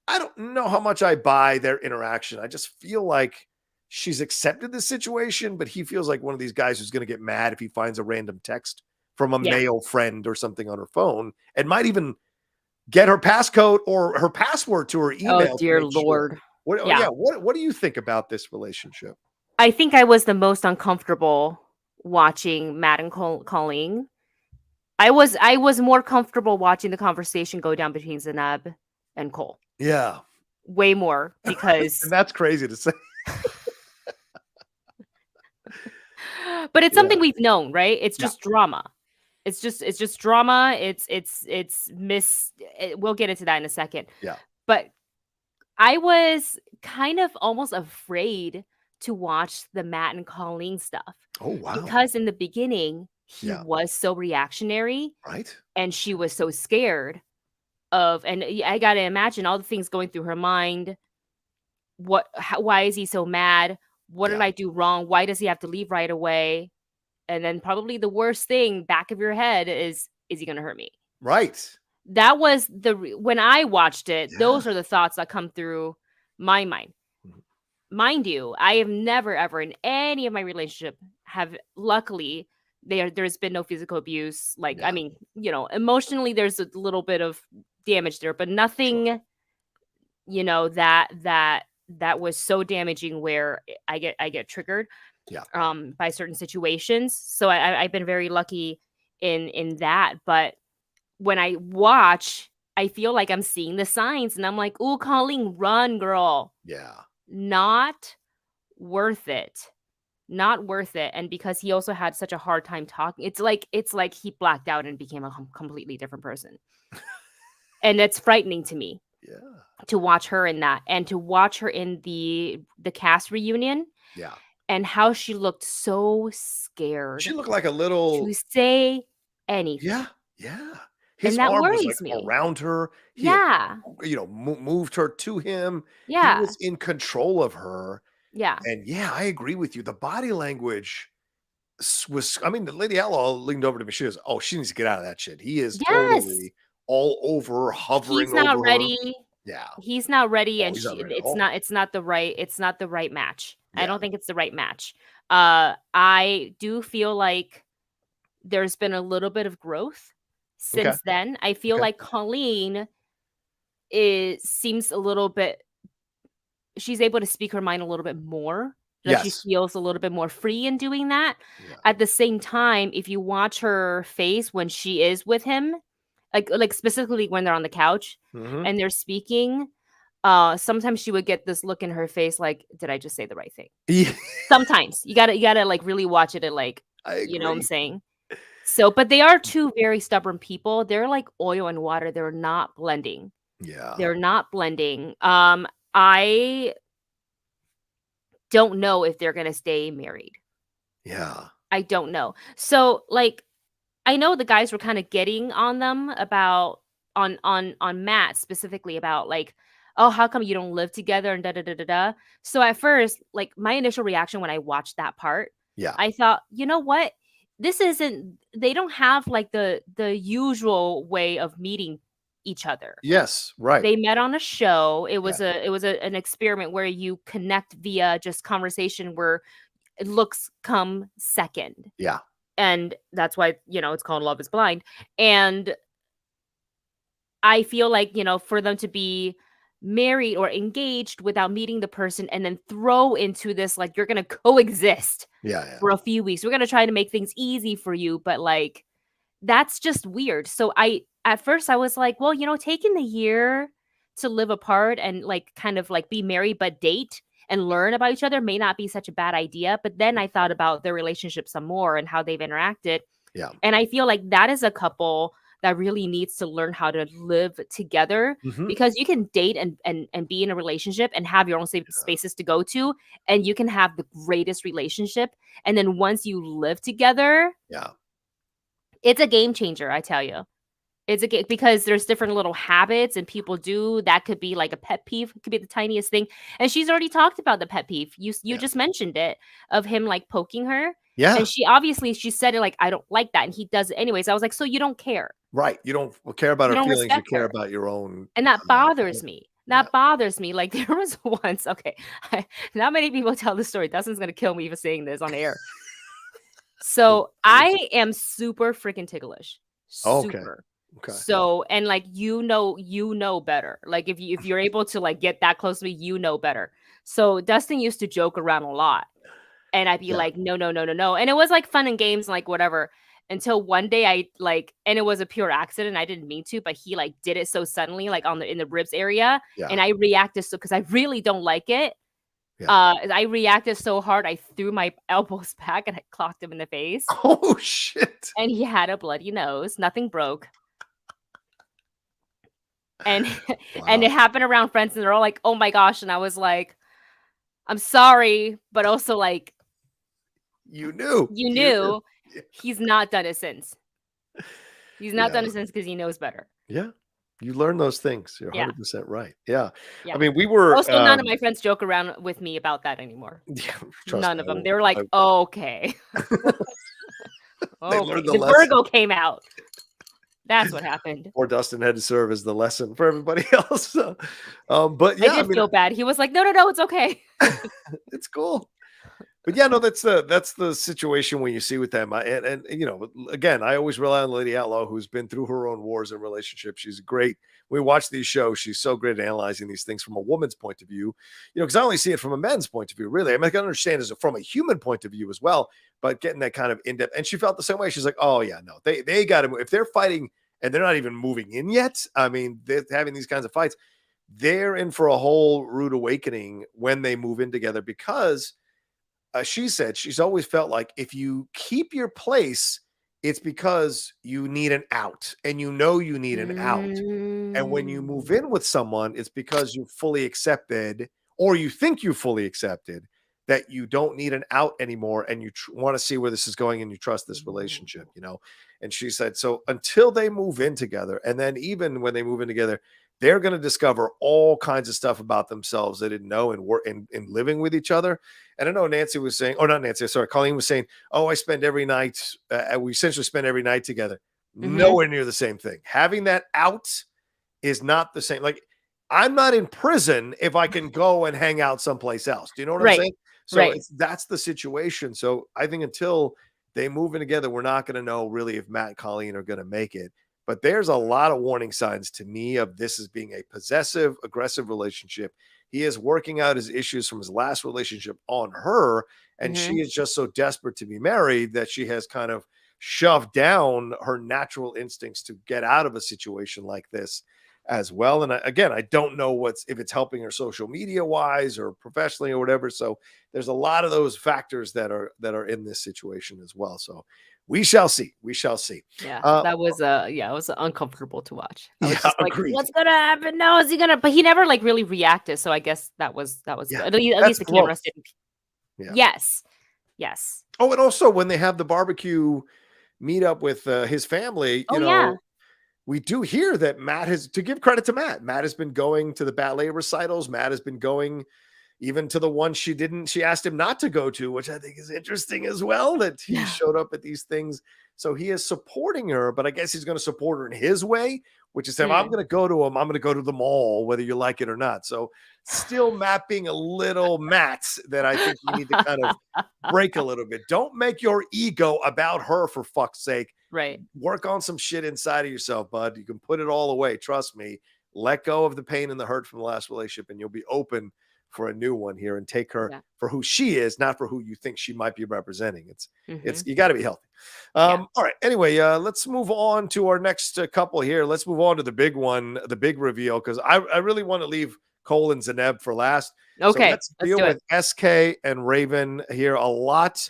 I don't know how much I buy their interaction. I just feel like she's accepted the situation, but he feels like one of these guys who's going to get mad if he finds a random text from a male friend or something on her phone, and might even get her passcode or her password to her email. Oh, dear Lord. What do you think about this relationship? I think I was the most uncomfortable watching Matt and Colleen. I was more comfortable watching the conversation go down between Zanab and Cole. Yeah. Way more, because and that's crazy to say. But it's Yeah. something we've known, right? It's Yeah. just drama. It's just drama. We'll get into that in a second. Yeah. But I was kind of almost afraid to watch the Matt and Colleen stuff Oh, wow. because in the beginning he Yeah. was so reactionary Right? and she was so scared I got to imagine all the things going through her mind. Why is he so mad? What did Yeah. I do wrong? Why does he have to leave right away? And then probably the worst thing back of your head is he going to hurt me? Right. That was when I watched it, Yeah. those are the thoughts that come through my mind. Mhm. Mind you, I have never ever in any of my relationship have luckily there's been no physical abuse. Like, I Yeah. mean, emotionally there's a little bit of damage there, but Sure. nothing, that was so damaging where I get triggered Yeah. by certain situations. So I've been very lucky in that. But when I watch, I feel like I'm seeing the signs and I'm like, "Ooh, Colleen, run, girl." Yeah. Not worth it. Not worth it. And because he also had such a hard time talking, it's like he blacked out and became a completely different person. And that's frightening to me Yeah. to watch her in that and to watch her in the cast reunion Yeah. and how she looked so She scared looked like a little to say anything. yeah. Yeah. His And that arm was, like, worries me. around her. He had, Yeah. moved her to him. He Yeah. was in control of her. Yeah. And, yeah, I agree with you. The body language was I mean, the Lady Outlaw leaned over to me. She goes, "Oh, she needs to get out of that shit. He is Yes. totally all over her, He's hovering not over her." ready. Yeah. He's not ready Oh, and he's not she ready at all. it's not the right match. I Yeah. don't think it's the right match. I do feel like there's been a little bit of growth Okay. since then. I feel Okay. like Colleen seems a little bit she's able to speak her mind a little bit more. Like she Yes. feels a little bit more free in doing that. Yeah. At the same time, if you watch her face when she is with him, like specifically when they're on the couch Mhm. and they're speaking, sometimes she would get this look in her face like, "Did I just say the right thing?" Yeah. Sometimes. You gotta, like, really watch it and, like, I you know what I'm agree. saying? So but they are 2 very stubborn people. They're like oil and water. They're not blending. Yeah. They're not blending. I don't know if they're gonna stay married. Yeah. I don't know. So, like, I know the guys were kinda getting on them about on Matt specifically about, like, "Oh, how come you don't live together and da da da da da?" So at first, like, my initial reaction when I watched that part, Yeah. I thought, "You know what? This isn't they don't have, like, the usual way of meeting each other." Yes. Right. They met on a show. It Yeah. was an experiment where you connect via just conversation where looks come second. Yeah. And that's why, it's called Love is Blind. And I feel like, for them to be married or engaged without meeting the person and then throw into this, like, you're going to coexist Yeah. Yeah. for a few weeks. We're going to try to make things easy for you. But, like, that's just weird. So at first I was like, well, taking the year to live apart and, like, kind of like be married but date and learn about each other may not be such a bad idea. But then I thought about their relationship some more and how they've interacted. Yeah. And I feel like that is a couple that really needs to learn how to live together Mhm. because you can date and be in a relationship and have your own safe spaces to go to, and you can have the greatest relationship. And then once you live together, Yeah. it's a game changer, I tell you. Because there's different little habits and people do that could be like a pet peeve, it could be the tiniest thing. And she's already talked about the pet peeve. You Yeah. just mentioned it of him like poking her. Yeah. And she said it like, I don't like that. And he does it anyways. I was like, so you don't care. Right. You don't care about You her don't feelings. You respect care her. about your own. And that bothers Yeah. me. Yeah. That bothers me. Like there was once, okay, not many people tell this story. Dustin's gonna kill me for saying this on air. So I am super freaking ticklish. Oh, okay. Super. Okay. So, and like, you know better. Like if you're able to like get that close to me, you know better. So Dustin used to joke around a lot and I'd be Yeah. like, no, no, no, no, no. And it was like fun and games, like whatever. Until one day I like, and it was a pure accident. I didn't mean to, but he like did it so suddenly, like in the ribs area. Yeah. And I reacted so because I really don't like it. Yeah. I reacted so hard, I threw my elbows back and I clocked him in the face. Oh, shit. And he had a bloody nose. Nothing broke. And and Wow. it happened around friends, and they're all like, "Oh my gosh," and I was like, "I'm sorry," but also like, You knew. "You You knew. knew." He's not done it since. He's not Yeah. done it since because he knows better. Yeah. You learn those things. You're Yeah, 100% right. Yeah. I yeah. mean, we were, Also, none of my friends joke around with me about that anymore. yeah, trust None me, of them. They were like, "Okay." they learned Okay. the The lesson. Virgo came out. That's what happened. Or Dustin had to serve as the lesson for everybody else. So, but I yeah, I did mean, feel bad. He was like, "No, no, no, it's okay." it's cool. But yeah, no, that's the situation when you see with them. And you know, again, I always rely on Lady Outlaw, who's been through her own wars and relationships. She's great. We watch these shows. She's so great at analyzing these things from a woman's point of view. You know, because I only see it from a man's point of view. Really, I mean, I can understand it from a human point of view as well. But getting that kind of in depth, and she felt the same way. She's like, oh yeah, no, they got to if they're fighting and they're not even moving in yet. I mean, they're having these kinds of fights. They're in for a whole rude awakening when they move in together because she said she's always felt like if you keep your place, it's because you need an out and you know you need an out. And when you move Mm. in with someone, it's because you're fully accepted or you think you're fully accepted that you don't need an out anymore and you want to see where this is going and you trust this relationship, you know? And she said, so until they move in together, and then even when they move in together, they're going to discover all kinds of stuff about themselves they didn't know and work in living with each other. And I know Nancy was saying, or not Nancy, sorry, Colleen was saying, oh, I spend every night, we essentially spend every night together. Mhm. Nowhere near the same thing. Having that out is not the same. Like, I'm not in prison if I can go and hang out someplace else. Do you know what I'm Right. saying? So Right. it's that's the situation. So I think until they move in together, we're not going to know really if Matt and Colleen are going to make it. But there's a lot of warning signs to me of this as being a possessive, aggressive relationship. He is working out his issues from his last relationship on her, and she Mhm. is just so desperate to be married that she has kind of shoved down her natural instincts to get out of a situation like this as well. And again, I don't know if it's helping her social media wise or professionally or whatever. So there's a lot of those factors that are in this situation as well. So we shall see. We shall see. Yeah, Uh, that was, yeah, it was uncomfortable to watch. I was yeah, just like, agreed. "What's gonna happen now? Is he gonna" but he never, like, really reacted, so I guess that was Yeah, good. At that's least the cameras growth. didn't. Yeah. Yes. Yes. Oh, and also when they have the barbecue meet up with his family, Oh, yeah. we do hear that Matt has, to give credit to Matt, Matt has been going to the ballet recitals. Matt has been going even to the one she asked him not to go to, which I think is interesting as well, that he Yeah. showed up at these things. So he is supporting her, but I guess he's going to support her in his way, which is if I'm Mm. going to go to him, I'm going to go to the mall, whether you like it or not. So still Matt being a little Matt that I think we need to kind of break a little bit. Don't make your ego about her, for fuck's sake. Right. Work on some shit inside of yourself, bud. You can put it all away. Trust me. Let go of the pain and the hurt from the last relationship, and you'll be open for a new one here and take her Yeah. for who she is, not for who you think she might be representing. It's Mhm. you got to be healthy. Yeah. All right. Anyway, let's move on to our next couple here. Let's move on to the big one, the big reveal, because I really want to leave Cole and Zanab for last. So Okay, let's let's deal do it. with SK and Raven here. A lot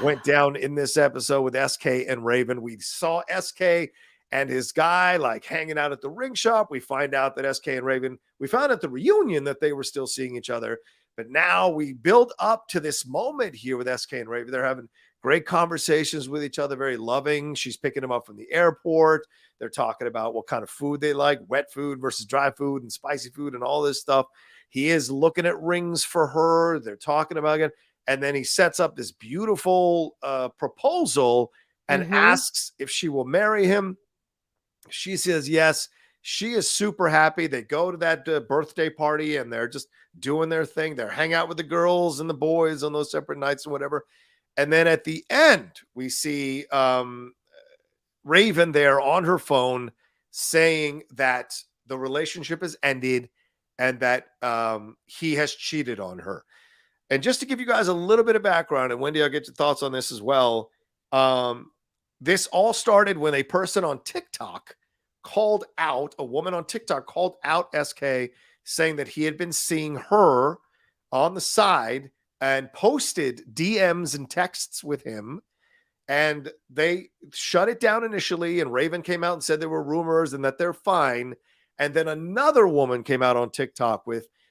went down in this episode with SK and Raven. We saw SK and his guy like hanging out at the ring shop. We find out that SK and Raven, we found at the reunion that they were still seeing each other. But now we build up to this moment here with SK and Raven. They're having great conversations with each other, very loving. She's picking him up from the airport. They're talking about what kind of food they like, wet food versus dry food and spicy food and all this stuff. He is looking at rings for her. They're talking about it. And then he sets up this beautiful proposal and Mhm. asks if she will marry him. She says yes. She is super happy. They go to that birthday party and they're just doing their thing. They're hang out with the girls and the boys on those separate nights and whatever. And then at the end, we see Raven there on her phone saying that the relationship has ended and that he has cheated on her. And just to give you guys a little bit of background, and Wendy, I'll get your thoughts on this as well. This all started when a person on TikTok called out, a woman on TikTok called out SK saying that he had been seeing her on the side and posted DMs and texts with him. And they shut it down initially. And Raven came out and said there were rumors and that they're fine. And then another woman came out on TikTok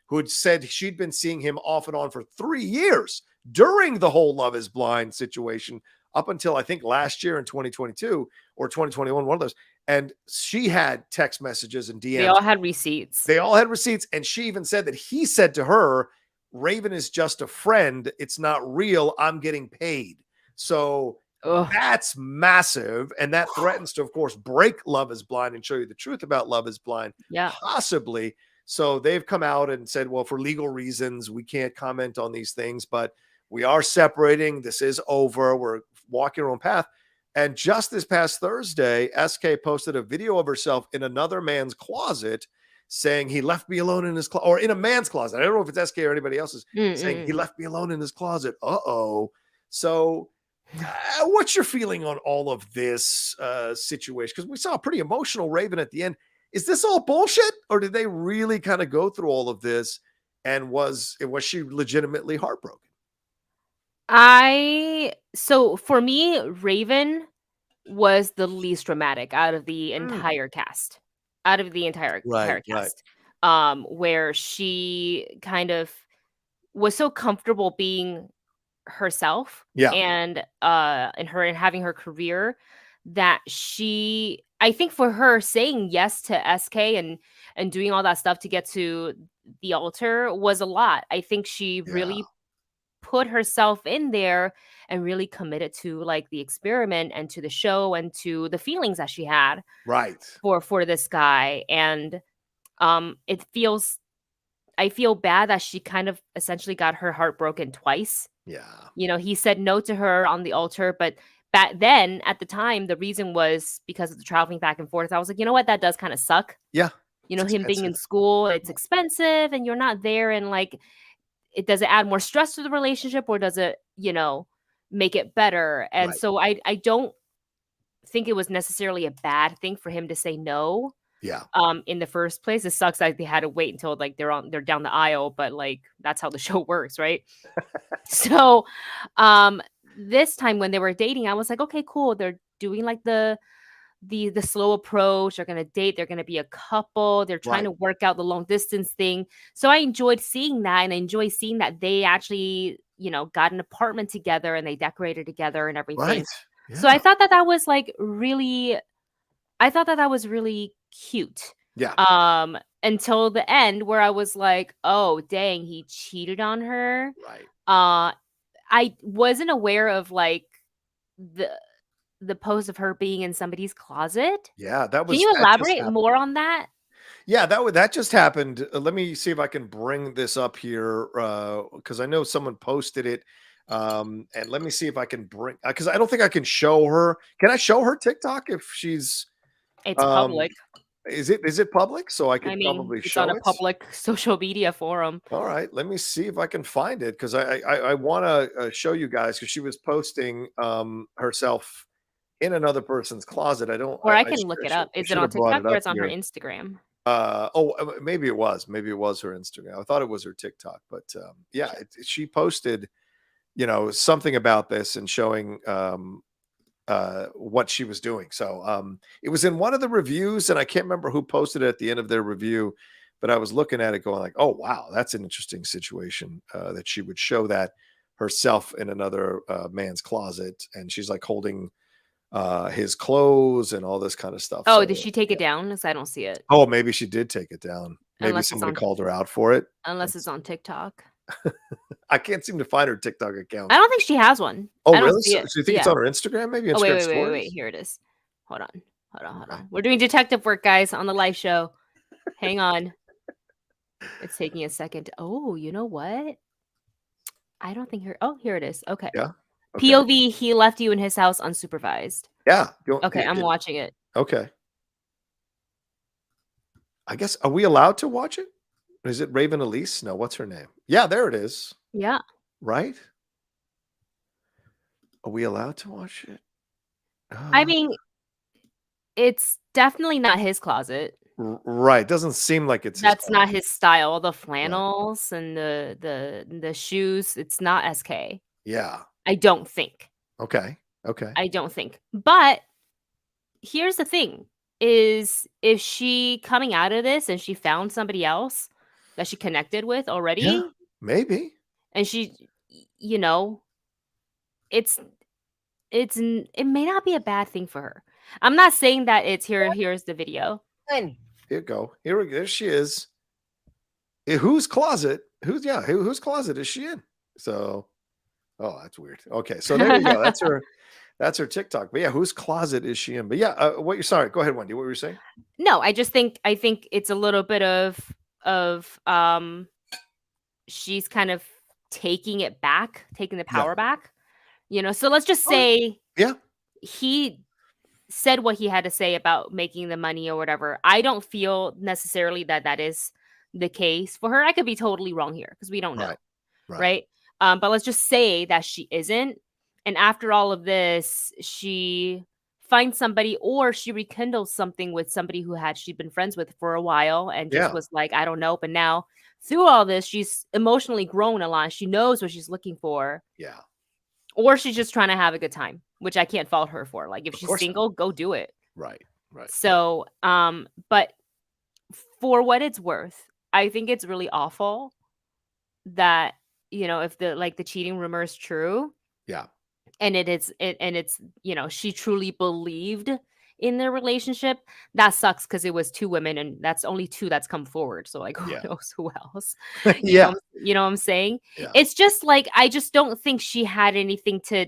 who had said she'd been seeing him off and on for 3 years during the whole Love is Blind situation up until I think last year in 2022 or 2021, one of those. And she had text messages and DMs. They all had receipts. They all had receipts. And she even said that he said to her, Raven is just a friend. It's not real. I'm getting paid. So that's massive. And that threatens to, of course, break Love is Blind and show you the truth about Love is Blind. Yeah. Possibly. So they've come out and said, well, for legal reasons, we can't comment on these things, but we are separating. This is over. We're walking our own path. And just this past Thursday, SK posted a video of herself in another man's closet saying he left me alone in his closet, or in a man's closet. I don't know if it's SK or anybody else's, saying he left me alone in his closet. So what's your feeling on all of this situation? Because we saw a pretty emotional Raven at the end. Is this all bullshit, or did they really kind of go through all of this? And was she legitimately heartbroken? So for me, Raven was the least dramatic out of the entire cast. Out of the entire cast. Where she kind of was so comfortable being herself and having her career that I think for her saying yes to SK and doing all that stuff to get to the altar was a lot. I think she really put herself in there and really committed to like the experiment and to the show and to the feelings that she had for this guy. And I feel bad that she kind of essentially got her heart broken twice. He said no to her on the altar, but back then at the time, the reason was because of the traveling back and forth. I was like, you know what? That does kind of suck. Him being in school, it's expensive and you're not there. And like, does it add more stress to the relationship or does it, make it better? And so I don't think it was necessarily a bad thing for him to say no. In the first place. It sucks that they had to wait until like they're down the aisle, but like that's how the show works, right? So this time when they were dating, I was like, okay, cool. They're doing like the slow approach. They're gonna date, they're gonna be a couple, they're trying to work out the long distance thing. So I enjoyed seeing that, and I enjoy seeing that they actually, got an apartment together and they decorated together and everything. So I thought that was like really cute. Until the end where I was like, oh dang, he cheated on her. I wasn't aware of like the post of her being in somebody's closet. Can you elaborate more on that? That just happened. Let me see if I can bring this up here because I know someone posted it. And let me see if I can bring, because I don't think I can show her. Can I show her TikTok if she's? It's public. Is it public? So I can probably show it. It's on a public social media forum. All right, let me see if I can find it because I want to show you guys because she was posting herself in another person's closet. I can look it up. Is it on TikTok or it's on her Instagram? Maybe it was. Maybe it was her Instagram. I thought it was her TikTok, but she posted, something about this and showing what she was doing. So it was in one of the reviews, and I can't remember who posted it at the end of their review, but I was looking at it going like, oh wow, that's an interesting situation that she would show that herself in another man's closet, and she's like holding his clothes and all this kind of stuff. Oh, did she take it down? Because I don't see it. Oh, maybe she did take it down. Maybe somebody called her out for it. Unless it's on TikTok. I can't seem to find her TikTok account. I don't think she has one. Oh, really? So you think it's on her Instagram? Maybe Instagram wait. Here it is. Hold on. We're doing detective work, guys, on the live show. Hang on. It's taking a second. Oh, you know what? I don't think here it is. Okay. Yeah. Okay. POV, he left you in his house unsupervised. Yeah. Okay, I'm watching it. Okay. I guess, are we allowed to watch it? Is it Raven Elise? No, what's her name? Yeah, there it is. Yeah. Right? Are we allowed to watch it? I mean, it's definitely not his closet. Right. Doesn't seem like it's his That's style. not his style. The Right. flannels and the shoes, it's not SK. Yeah. I don't think. Okay. Okay. I don't think. But here's the thing is if she coming out of this and she found somebody else that she connected with Yeah. already Maybe. and you know, it's it may not be a bad thing for her. I'm not saying that it's here's the video. Here you go. Here we go. There she is. Whose closet? Whose closet is she in? So, oh, that's weird. Okay, so there you go. That's her. That's her TikTok. But yeah, whose closet is she in? But yeah, what you're sorry. Go ahead, Wendy. What were you saying? No, I think it's a little bit of she's kind of taking it back, taking the Yeah. power back. So let's just Oh, say yeah. he said what he had to say about making the money or whatever. I don't feel necessarily that that is the case for her. I could be totally wrong here because we don't know, Right. Right. right? But let's just say that she isn't. And after all of this, she finds somebody or she rekindles something with somebody who had she'd been friends with for a while and just Yeah. was like, I don't know. But now through all this, she's emotionally grown a lot. She knows what she's looking for. Yeah. Or she's just trying to have a good time, which I can't fault her for. Like if Of she's course not. single, go do it. Right. Right. So, but for what it's worth, I think it's really awful that, if the cheating rumor is true Yeah. and it's, she truly believed in their relationship, that sucks because it was two women and that's only two that's come forward. So like who Yeah. knows who else? Yeah. You know what I'm saying? Yeah. It's just like I just don't think she had anything to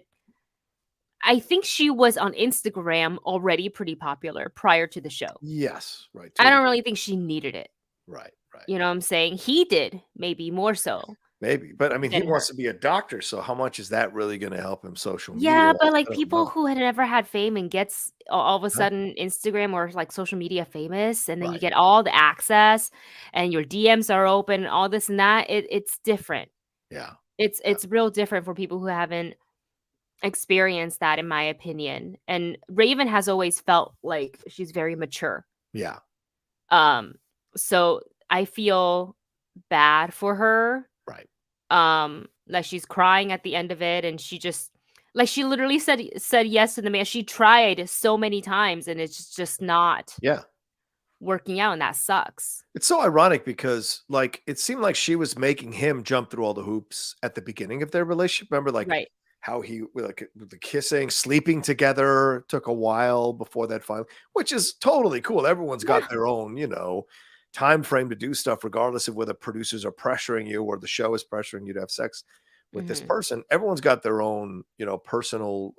I think she was on Instagram already pretty popular prior to the show. Yes. Right. I don't Totally. really think she needed it. Right. Right. You know what I'm saying? He did, maybe more so Maybe, but I mean, he than her. wants to be a doctor, so how much is that really going to help him? Social media? Yeah, but like I don't people know. who had never had fame and gets all of a Huh? sudden Instagram or like social media famous, and then you Right. get all the access and your DMs are open, all this and that. It's different. Yeah. Yeah. It's real different for people who haven't experienced that, in my opinion. And Raven has always felt like she's very mature. Yeah. Um, so I feel bad for her. Right. Like she's crying at the end of it, and she literally said yes to the man. She tried so many times, and it's just not Yeah. working out, and that sucks. It's so ironic because, like, it seemed like she was making him jump through all the hoops at the beginning of their relationship. Remember, like, Right. how he with the kissing, sleeping together took a while before that final, which is totally cool. Everyone's Yeah. got their own, time frame to do stuff, regardless of whether producers are pressuring you or the show is pressuring you to have sex with this Mhm. person. Everyone's got their own, personal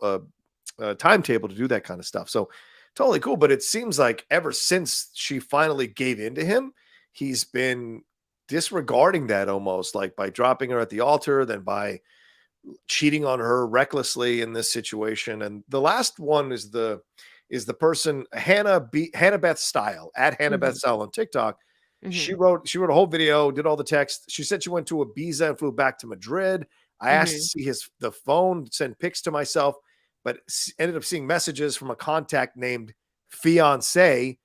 timetable to do that kind of stuff. So totally cool. But it seems like ever since she finally gave in to him, he's been disregarding that almost, like by dropping her at the altar, then by cheating on her recklessly in this situation. And the last one is the person Hannah Beth Style at Hannah Beth Mhm. Style on TikTok. She Mhm. wrote a whole video, did all the text. She said she went to Ibiza and flew back to Madrid. I asked to Mhm. see the phone, send pics to myself, but ended up seeing messages from a contact named Fiance.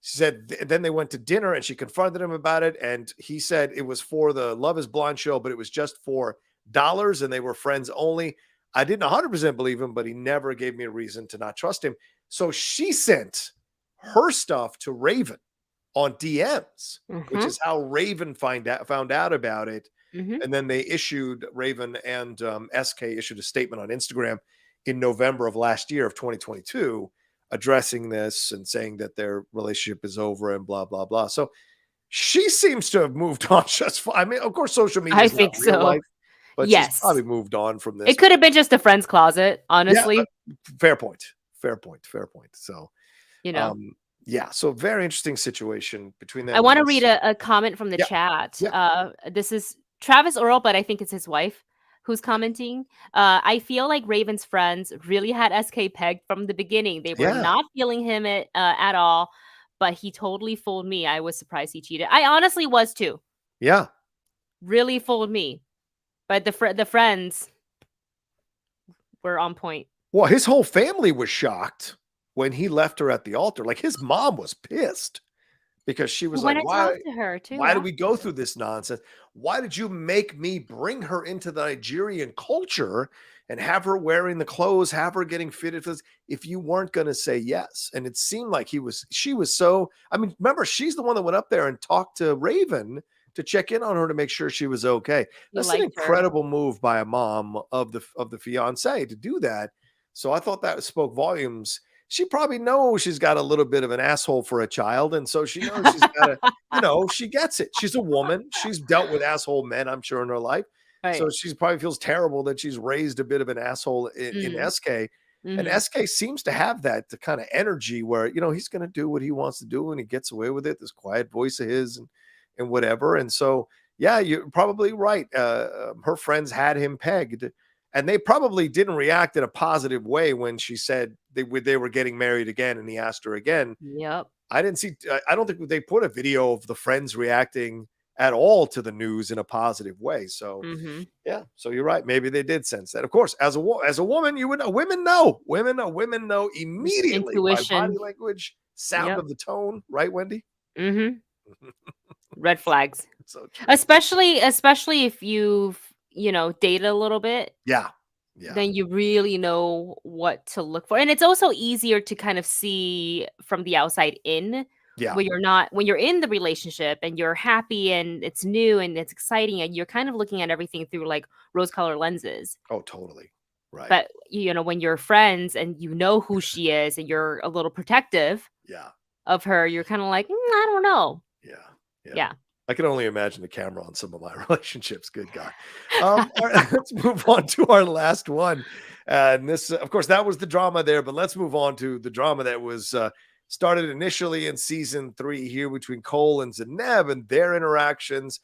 She said then they went to dinner and she confronted him about it. And he said it was for the Love is Blind show, but it was just for dollars and they were friends only. I didn't 100% believe him, but he never gave me a reason to not trust him. So she sent her stuff to Raven on DMs, which Mhm. is how Raven found out about it. Mhm. And then Raven and SK issued a statement on Instagram in November of last year of 2022 addressing this and saying that their relationship is over and blah, blah, blah. So she seems to have moved on just fine. I mean, of course, social media I is not think real so. life, but she's Yes. probably moved on from this. It could have been just a friend's closet, Yeah, honestly, fair point. Fair point. Fair point. So, you know. um, yeah, so very interesting situation between I them in wanna read this. a comment from the Yeah, chat. yeah, This is Travis Earl, but I think it's his wife who's commenting. I feel like Raven's friends really had SK pegged from the beginning. They were yeah, not feeling him at all, but he totally fooled me. I was surprised he cheated. I honestly was too. yeah. Really fooled me. But the friends were on point. Well, his whole family was shocked when he left her at the altar. Like his mom was pissed. because she He was like, went and talked to her too why did we go through afterwards. this nonsense? Why did you make me bring her into the Nigerian culture and have her wearing the clothes, have her getting fitted for this if you weren't going to say yes? And it seemed like she was so, I mean, remember, she's the one that went up there and talked to Raven to check in on her to make sure she was okay. You That's an liked her. incredible move by a mom of the fiance to do that. So I thought that spoke volumes. She probably knows she's got a little bit of an asshole for a child, and so she knows she's got to, she gets it. She's a woman. She's dealt with asshole men, I'm sure, in her life. So Right. she probably feels terrible that she's raised a bit of an asshole in Mm. SK. And Mhm. SK seems to have that the kind of energy where, he's going to do what he wants to do and he gets away with it. This quiet voice of his and whatever. And so, yeah, you're probably right. Her friends had him pegged and they probably didn't react in a positive way when she said they were getting married again and he asked her again. Yep. I don't think they put a video of the friends reacting at all to the news in a positive way. So, Mhm. yeah, so you're right. Maybe they did sense that. Of course, as a woman, you would know. Women know. Women know immediately by body Intuition. language, sound Yep. of the tone, right, Wendy? Mhm. Red flags. So true. Especially if you've, dated a little bit, Yeah. Yeah. then you really know what to look for. And it's also easier to kind of see from the outside in Yeah. when you're in the relationship and you're happy and it's new and it's exciting and you're kind of looking at everything through like rose-colored lenses. Oh, totally. Right. But when you're friends and you know who she is and you're a little protective Yeah. of her, you're kind of like, I don't know. Yeah. Yeah. Yeah. I can only imagine the camera on some of my relationships. Good God. All right, let's move on to our last one. And this, of course, that was the drama there, but let's move on to the drama that was started initially in season 3 here between Cole and Zanab and their interactions.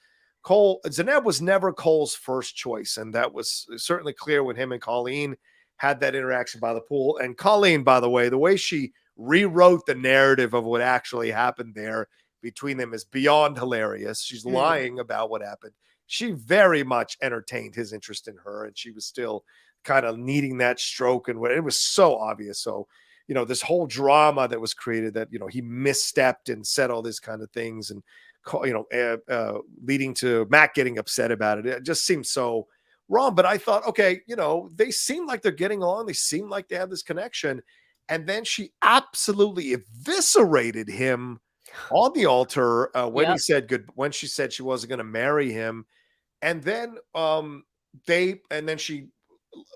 Zanab was never Cole's first choice, and that was certainly clear when him and Colleen had that interaction by the pool. And Colleen, by the way she rewrote the narrative of what actually happened there between them is beyond hilarious. She's Mm. lying about what happened. She very much entertained his interest in her, and she was still kind of needing that stroke. And it was so obvious. So, this whole drama that was created that, he misstepped and said all these kind of things and, leading to Matt getting upset about it. It just seemed so wrong. But I thought, okay, they seem like they're getting along. They seem like they have this connection. And then she absolutely eviscerated him on the altar Yep. when she said she wasn't going to marry him. And then she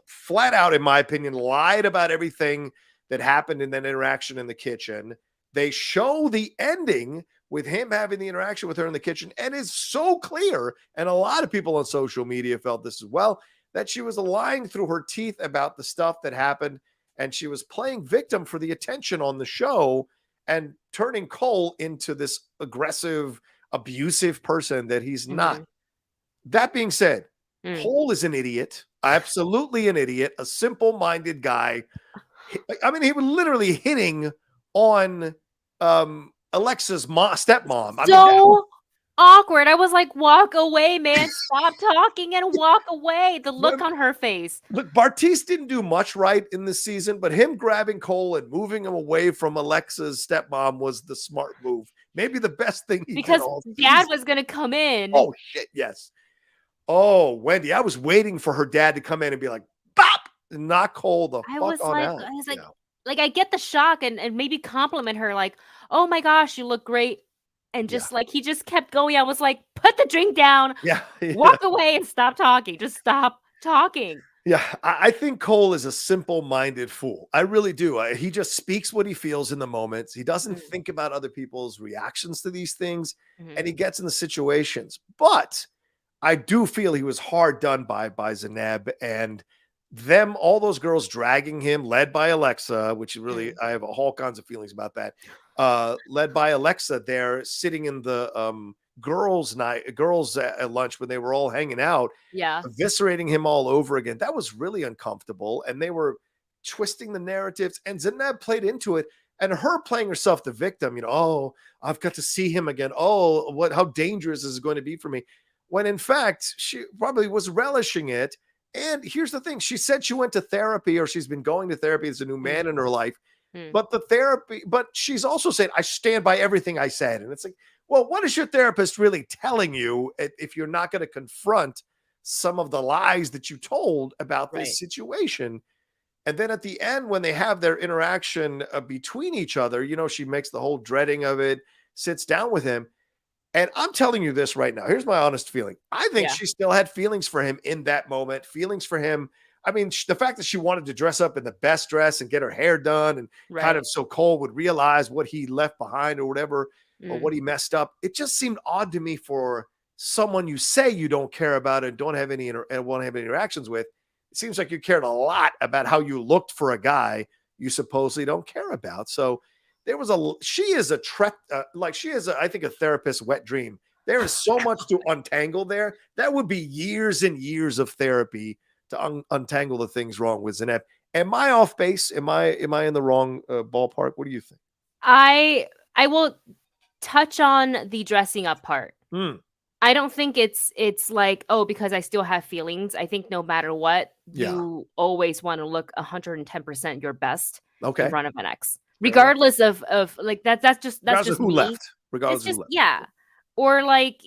flat out, in my opinion, lied about everything that happened in that interaction in the kitchen. They show the ending with him having the interaction with her in the kitchen, and it's so clear, and a lot of people on social media felt this as well, that she was lying through her teeth about the stuff that happened, and she was playing victim for the attention on the show and turning Cole into this aggressive, abusive person that he's not. Mhm. That being said, Mm. Cole is an idiot, absolutely an idiot, a simple-minded guy. I mean, he was literally hitting on Alexa's stepmom. I mean, So awkward. I was like, "Walk away, man. Stop talking and walk away." The look on her face. look, Bartisse didn't do much right in this season, but him grabbing Cole and moving him away from Alexa's stepmom was the smart move. Maybe the best thing he did Because all dad season. was gonna come in. Oh, shit, yes. Oh, Wendy, I was waiting for her dad to come in and be like, "Bop!" and knock Cole the I fuck was on like out. I was Yeah. like, I get the shock and maybe compliment her like, "Oh my gosh, you look great." And Yeah. just like he just kept going. I was like, "Put the drink down, Yeah. Yeah. walk away and stop talking. Just stop talking." Yeah, I think Cole is a simple-minded fool. I really do. He just speaks what he feels in the moments. He doesn't Mm, think about other people's reactions to these things, and mhm. he gets in the situations. But I do feel he was hard done by Zanab and them, all those girls dragging him, led by Alexa, which really Mm. I have all kinds of feelings about that. Led by Alexa there, sitting in the girls at lunch when they were all hanging out Yeah. eviscerating him all over again. That was really uncomfortable. And they were twisting the narratives, and Zanab played into it. And her playing herself the victim, oh, I've got to see him again. Oh, how dangerous is it going to be for me? When in fact, she probably was relishing it. And here's the thing, she said she went to therapy, or she's been going to therapy as a new man Mm. in her life. Mm. But the therapy, but she's also saying, I stand by everything I said. And it's like, well, what is your therapist really telling you if you're not going to confront some of the lies that you told about this Right. situation? And then at the end, when they have their interaction between each other, she makes the whole dreading of it, sits down with him. And I'm telling you this right now. Here's my honest feeling. I think Yeah. she still had feelings for him in that moment, feelings for him. I mean, the fact that she wanted to dress up in the best dress and get her hair done and kind Right. of so Cole would realize what he left behind or whatever, or Mm. what he messed up. It just seemed odd to me for someone you say you don't care about and don't have any and won't have any interactions with. It seems like you cared a lot about how you looked for a guy you supposedly don't care about. So there was she is a like she is I think a therapist's wet dream. There is so much to untangle there. That would be years and years of therapy to untangle the things wrong with Zanab. Am I off base? Am I in the wrong ballpark? What do you think? I will touch on the dressing up part. Hmm. I don't think it's like, oh, because I still have feelings. I think no matter what, Yeah. you always want to look 110% your best in Okay. front of an ex. Fair enough. Regardless of like that's Regardless of just who me. left. Regardless It's of who just left. yeah. Or like,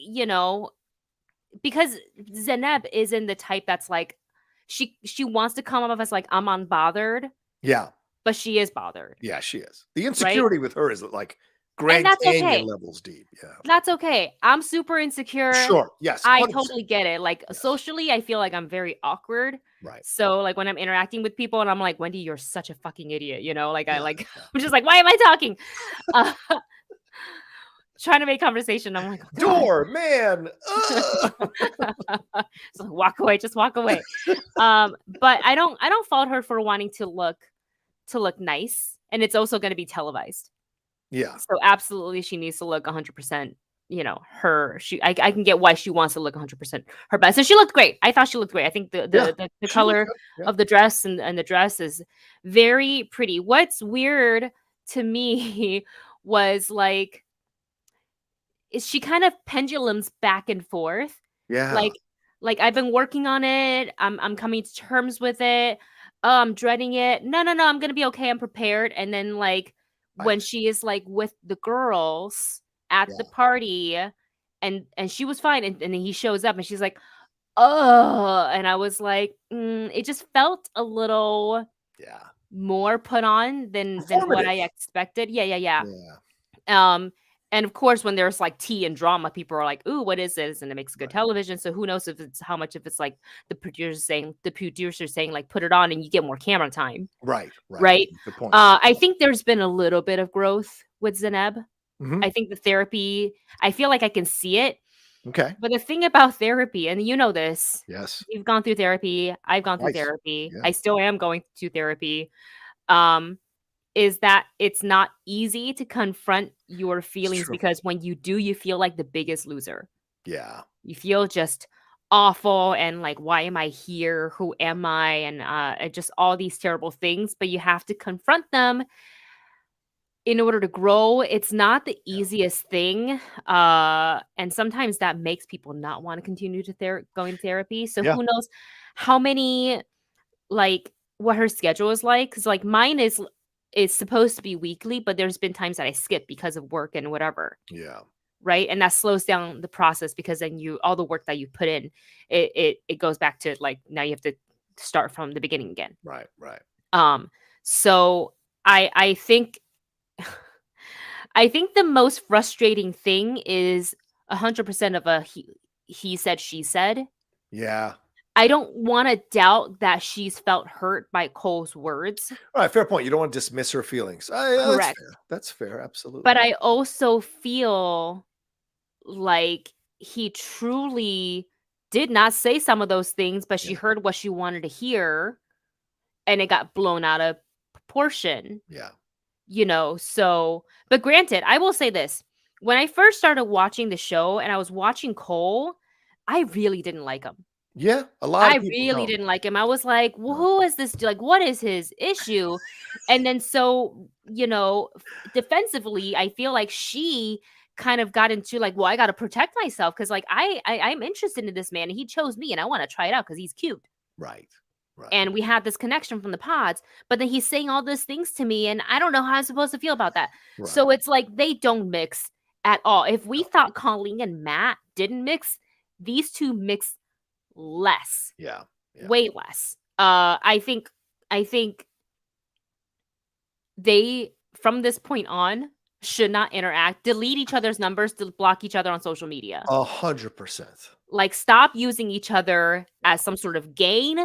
because Zanab isn't the type that's like she wants to come off as like I'm unbothered, Yeah. but she is bothered, Yeah, she is. The right? insecurity with her is like And Grand that's Canyon okay. levels deep. Yeah. That's okay. I'm super insecure. Sure. Yes. I 100%. totally get it. Like Yes. socially, I feel like I'm very awkward. Right. So like when I'm interacting with people and I'm like, Wendy, you're such a fucking idiot. Like I Yeah. like Yeah. I'm just like, why am I talking? Uh, trying to make conversation. I'm like, oh God. Door, man. So walk away, just walk away. But I don't fault her for wanting to look nice. And it's also gonna be televised. Yeah. So absolutely she needs to look 100%, her I can get why she wants to look 100% her best. And she looked great. I thought she looked great. I think Yeah. the She looked color good. Yeah. of the dress and the dress is very pretty. What's weird to me was like is she kind of pendulums back and forth. Yeah. Like I've been working on it. I'm coming to terms with it. Oh, I'm dreading it. No, no, no, I'm gonna be okay. I'm prepared. And then like when Right. she is like with the girls at Yeah. the party and she was fine and then he shows up and she's like, oh, and I was like, it just felt a little Yeah. more put on than what I Performative. expected. Yeah, yeah, yeah. Yeah. And of course, when there's like tea and drama, people are like, "Ooh, what is this?" And it makes good Right. television. So who knows if it's how much if it's like the producer saying like, "Put it on," and you get more camera time, Right. Right. right? Good point. I think there's been a little bit of growth with Zanab. Mhm. I think the therapy. I feel like I can see it. Okay. But the thing about therapy, and you know this, Yes. you've gone through therapy. I've gone through Nice. therapy. Yeah. I still am going to therapy. Um, is that it's not easy to confront your It's feelings true. because when you do, you feel like the biggest loser. Yeah. You feel just awful and like, why am I here? Who am I? And just all these terrible things, but you have to confront them in order to grow. It's not the Yeah. easiest thing. And sometimes that makes people not want to continue to going to therapy. So Yeah. who knows how many like what her schedule is like, because like mine is supposed to be weekly, but there's been times that I skip because of work and whatever, Yeah. right? And that slows down the process because then all the work that you put in, it goes back to like now you have to start from the beginning again. Right. Right. So I think I think the most frustrating thing is 100% of a he said she said. Yeah. I don't want to doubt that she's felt hurt by Cole's words. All right. Fair point. You don't want to dismiss her feelings. Yeah, that's Correct. fair. That's fair. But Absolutely. I also feel like he truly did not say some of those things, but she Yeah. heard what she wanted to hear and it got blown out of proportion, Yeah. So, but granted, I will say this. When I first started watching the show and I was watching Cole, I really didn't like him. Yeah. A lot I of people really don't. didn't like him. I was like, well, No. who is this? Like, what is his issue? And then so, defensively, I feel like she kind of got into like, well, I got to protect myself because like I'm interested in this man and he chose me and I want to try it out because he's cute. Right. Right. and we had this connection from the pods, but then he's saying all these things to me, and I don't know how I'm supposed to feel about that. Right. So it's like they don't mix at all. If we thought Colleen and Matt didn't mix, these two mix less. Yeah. Way less. I think they, from this point on, should not interact, delete each other's numbers, to block each other on social media. 100%. Like, stop using each other as some sort of gain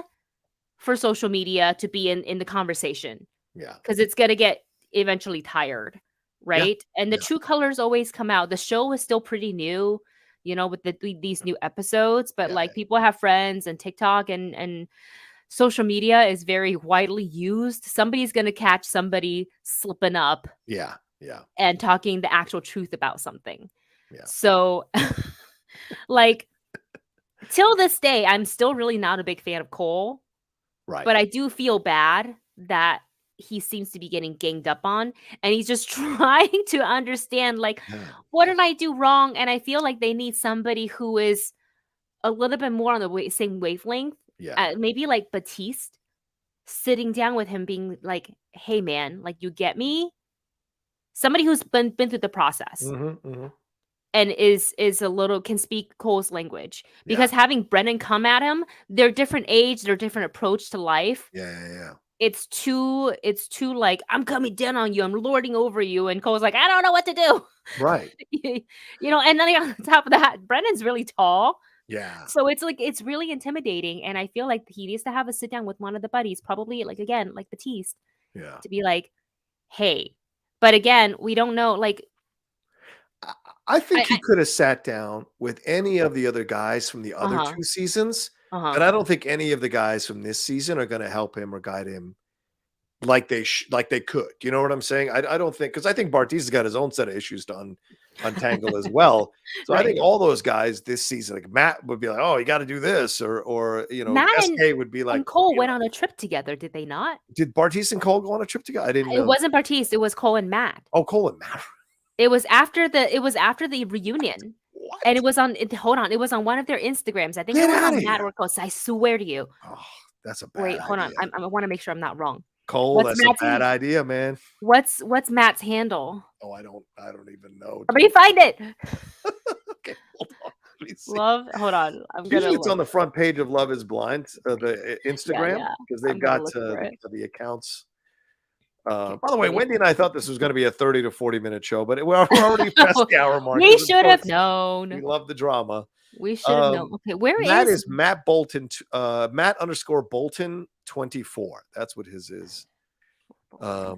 for social media to be in the conversation. Yeah. Because it's going to get eventually tired, right? Yeah. And the true colors always come out. The show is still pretty new, with these new episodes, but like people have friends, and TikTok and social media is very widely used. Somebody's going to catch somebody slipping up. Yeah. And talking the actual truth about something. Yeah. So, like, till this day, I'm still really not a big fan of Cole. Right. But I do feel bad that he seems to be getting ganged up on, and he's just trying to understand, like, what did I do wrong? And I feel like they need somebody who is a little bit more on the same wavelength. Yeah. Maybe like Bartisse, sitting down with him, being like, hey, man, like, you get me? Somebody who's been through the process. And is a little, can speak Cole's language, because having Brennon come at him, they're different age, they're different approach to life. Yeah. It's too like, I'm coming down on you, I'm lording over you, and Cole's like, I don't know what to do. Right. And then on top of that, Brennan's really tall. Yeah. So it's like, it's really intimidating, and I feel like he needs to have a sit down with one of the buddies, probably like, again, like Bartisse, to be like, hey. But again, we don't know, like, I think he could have sat down with any of the other guys from the other 2 seasons, but I don't think any of the guys from this season are going to help him or guide him like they could. You know what I'm saying? I don't think, because I think Bartisse has got his own set of issues to untangle as well. So I think all those guys this season, like Matt would be like, oh, you got to do this, or Matt SK would be like, and Cole went on a trip together, did they not? Did Bartisse and Cole go on a trip together? I didn't know. It wasn't Bartisse, it was Cole and Matt. Oh, Cole and Matt. It was after the reunion. What? And it was on, it was on one of their Instagrams. I think it was on Matt or Cole. I swear to you. Oh, that's a bad Wait, hold idea. on. I want to make sure I'm not wrong. Cole, that's a bad idea, man. What's Matt's handle? Oh, I don't even know. Somebody find it. Okay, hold on. Let me see. Love, hold on. Usually it's on the front page of Love Is Blind, the Instagram, because they've got the accounts. By the way, Wendy and I thought this was going to be a 30 to 40-minute show, but we're already past the hour mark. We should have known. We love the drama. We should have known. Okay, where Matt is Matt Bolton, Matt_Bolton 24. That's what his is. I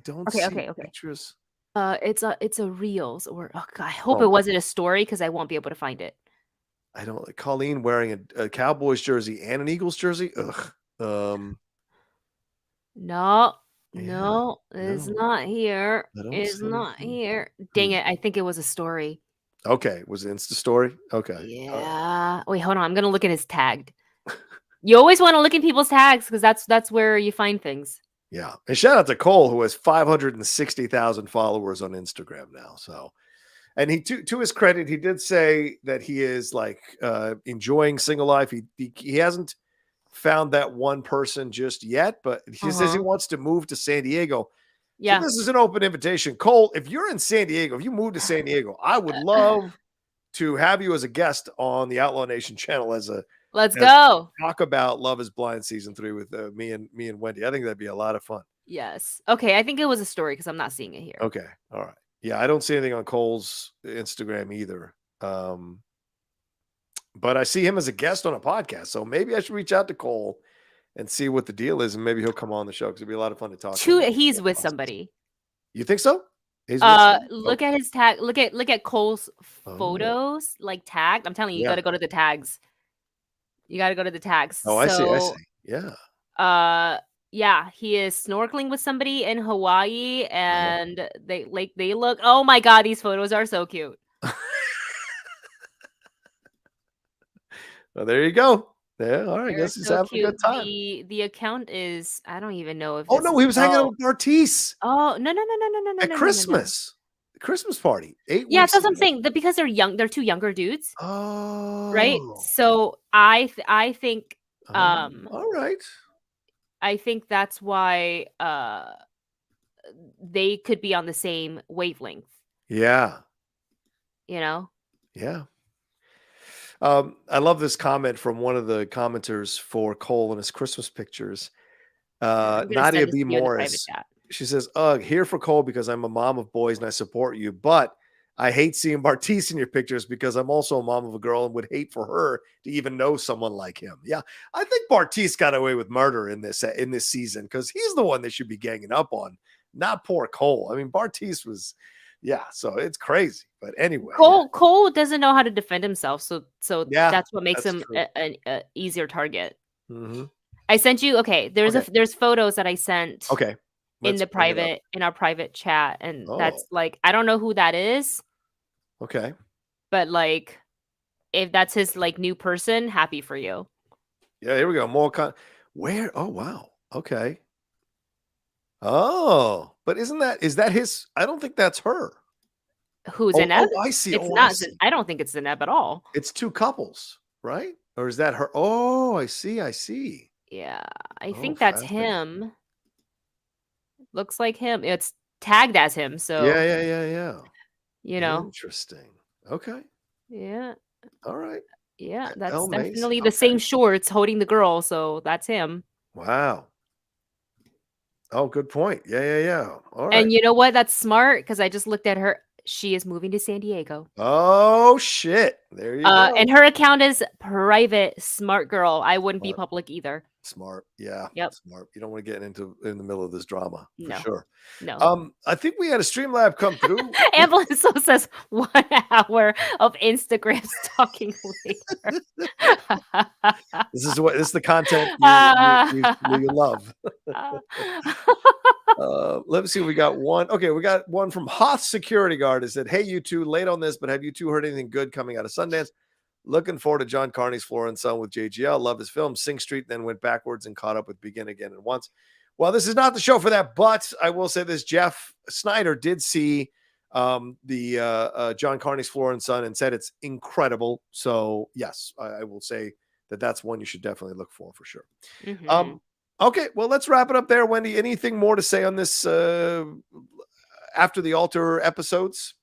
don't see pictures. It's a reels, or I hope it wasn't a story, because I won't be able to find it. I don't like Colleen wearing a Cowboys jersey and an Eagles jersey. Ugh. No, it's not here. It's not here. Dang it. I think it was a story. Okay. Was it Insta story? Okay. Yeah. Wait, hold on. I'm going to look at his tagged. You always want to look at people's tags, because that's where you find things. Yeah. And shout out to Cole, who has 560,000 followers on Instagram now. So, and he, to his credit, he did say that he is like enjoying single life. He hasn't found that one person just yet, but he says he wants to move to San Diego. Yeah. So this is an open invitation. Cole, if you're in San Diego, if you move to San Diego, I would love to have you as a guest on the Outlaw Nation channel Let's go. Talk about Love Is Blind season 3 with me and Wendy. I think that'd be a lot of fun. Yes. Okay. I think it was a story, because I'm not seeing it here. Okay. All right. Yeah. I don't see anything on Cole's Instagram either. But I see him as a guest on a podcast. So maybe I should reach out to Cole and see what the deal is. And maybe he'll come on the show, because it'd be a lot of fun to talk to him. He's with somebody. You think so? Look at his tag. Look at Cole's photos, like tagged. I'm telling you, you got to go to the tags. You got to go to the tags. Oh, I see. Yeah. Yeah, he is snorkeling with somebody in Hawaii, and they look. Oh my God, these photos are so cute. Well, there you go. Yeah, all right. I guess he's having a good time. The account is, I don't even know if. Oh no, he was hanging out with Bartisse. Oh no! At Christmas, the Christmas party. 8 weeks. Yeah, that's what I'm saying. Because they're young, they're two younger dudes. Oh, right. So I think All right. I think that's why they could be on the same wavelength. Yeah. You know? Yeah. I love this comment from one of the commenters for Cole and his Christmas pictures. I'm gonna Nadia send this B. to you in the private Morris. chat. She says, "Ugh, here for Cole because I'm a mom of boys and I support you, but I hate seeing Bartisse in your pictures because I'm also a mom of a girl and would hate for her to even know someone like him." Yeah, I think Bartisse got away with murder in this season because he's the one they should be ganging up on, not poor Cole. I mean, Bartisse was, yeah. So it's crazy, but anyway, Cole doesn't know how to defend himself, so yeah, that's what makes that's him true. a easier target. Mm-hmm. I sent you okay. Okay, There's photos that I sent okay, let's bring it up. in our private chat, and Oh, that's like I don't know who that is, okay. but like if that's his like new person, happy for you. Yeah, here we go. More where? Oh, wow. Okay. Oh, but is that his? I don't think that's her. Who's Oh, Zanab? oh, I see. It's Oh, I not. see. I don't think it's Zanab at all. It's two couples, right? Or is that her? Oh, I see. I see. Yeah, I Oh, think that's fascinating. him. Looks like him. It's tagged as him, Yeah, so yeah, yeah, yeah. you know. Interesting. Okay. Yeah, All right. yeah, that's El Mason. definitely the Okay. same shorts holding the girl, so that's him. Wow. Oh, good point. Yeah, yeah, yeah. All right. And you know what? That's smart because I just looked at her. She is moving to San Diego. Oh shit. There you go. And her account is private. Smart girl. I wouldn't be Smart. public either. Smart. Yeah. Yep. Smart. You don't want to get in the middle of this drama for No. sure. No. I think we had a Streamlab come through. Ambulance so says 1 hour of Instagram stalking later. This is the content Uh, you love. Let me see. We got one. Okay, we got one from Hoth Security Guard. It said, "Hey, you two, late on this, but have you two heard anything good coming out of Sundance? Looking forward to John Carney's Flora and Son with JGL. Love his film, Sing Street, then went backwards and caught up with Begin Again at once." Well, this is not the show for that, but I will say this: Jeff Snyder did see the John Carney's Flora and Son and said it's incredible. So yes, I will say that's one you should definitely look for sure. mm-hmm. Okay, well, let's wrap it up there, Wendy. Anything more to say on this After the Altar episodes?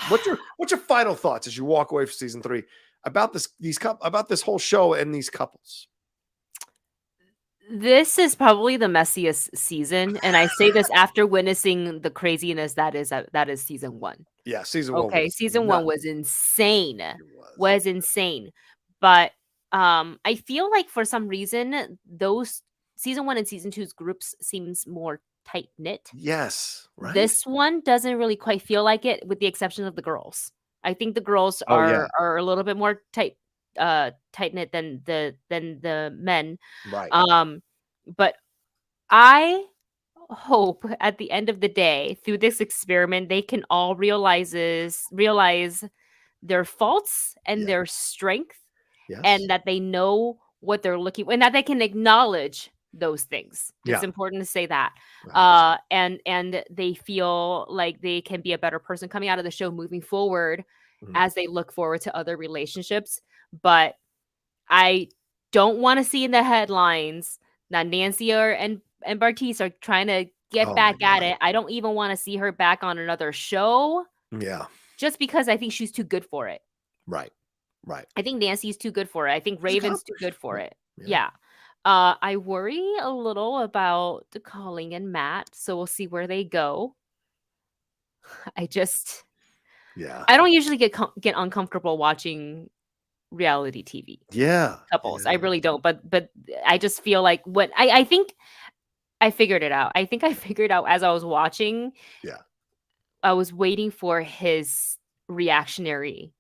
What's your final thoughts as you walk away from season 3 about this whole show and these couples? This is probably the messiest season, and I say this after witnessing the craziness that is season 1. Yeah, season 1. Okay, season 1 was insane. Was insane. But I feel like for some reason those season 1 and season 2's groups seems more tight knit. Yes, right. This one doesn't really quite feel like it, with the exception of the girls. I think the girls are a little bit more tight knit than the men. Right. But I hope at the end of the day, through this experiment, they can all realize their faults and their strength, and that they know what they're looking, and that they can acknowledge those things. It's important to say that. And they feel like they can be a better person coming out of the show moving forward as they look forward to other relationships. But I don't want to see in the headlines that Nancy and Bartisse are trying to get back at it. I don't even want to see her back on another show. Yeah. Just because I think she's too good for it. Right. Right. I think Nancy's too good for it. I think Raven's too good for it. Yeah. I worry a little about Colleen and Matt, so we'll see where they go. I don't usually get uncomfortable watching reality TV. Couples. I really don't. But I just feel like what I think I figured it out. I think I figured out as I was watching. Yeah. I was waiting for his reactionary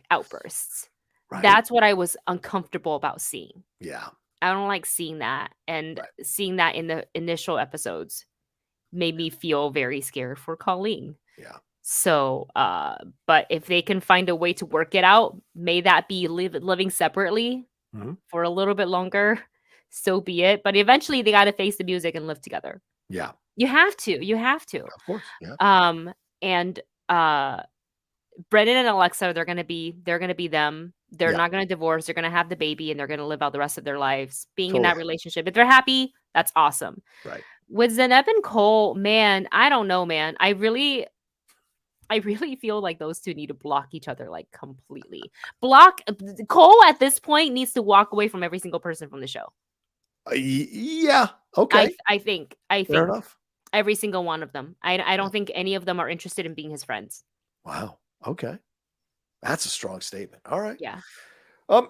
outbursts. Right. That's what I was uncomfortable about seeing. Yeah. I don't like seeing that. And seeing that in the initial episodes made me feel very scared for Colleen. Yeah. So, but if they can find a way to work it out, may that be living separately for a little bit longer, so be it. But eventually they got to face the music and live together. Yeah. You have to. Of course. Yeah. And Brennon and Alexa, they're gonna be them. They're Yeah. not going to divorce. They're going to have the baby and they're going to live out the rest of their lives being in Totally. that relationship. If they're happy, that's awesome. Right. With Zanab and Cole, man, I don't know, man. I really feel like those two need to block each other like completely. Cole at this point needs to walk away from every single person from the show. Yeah. Okay. I think Fair enough. every single one of them. I don't think any of them are interested in being his friends. Wow. Okay. That's a strong statement. All right. Yeah.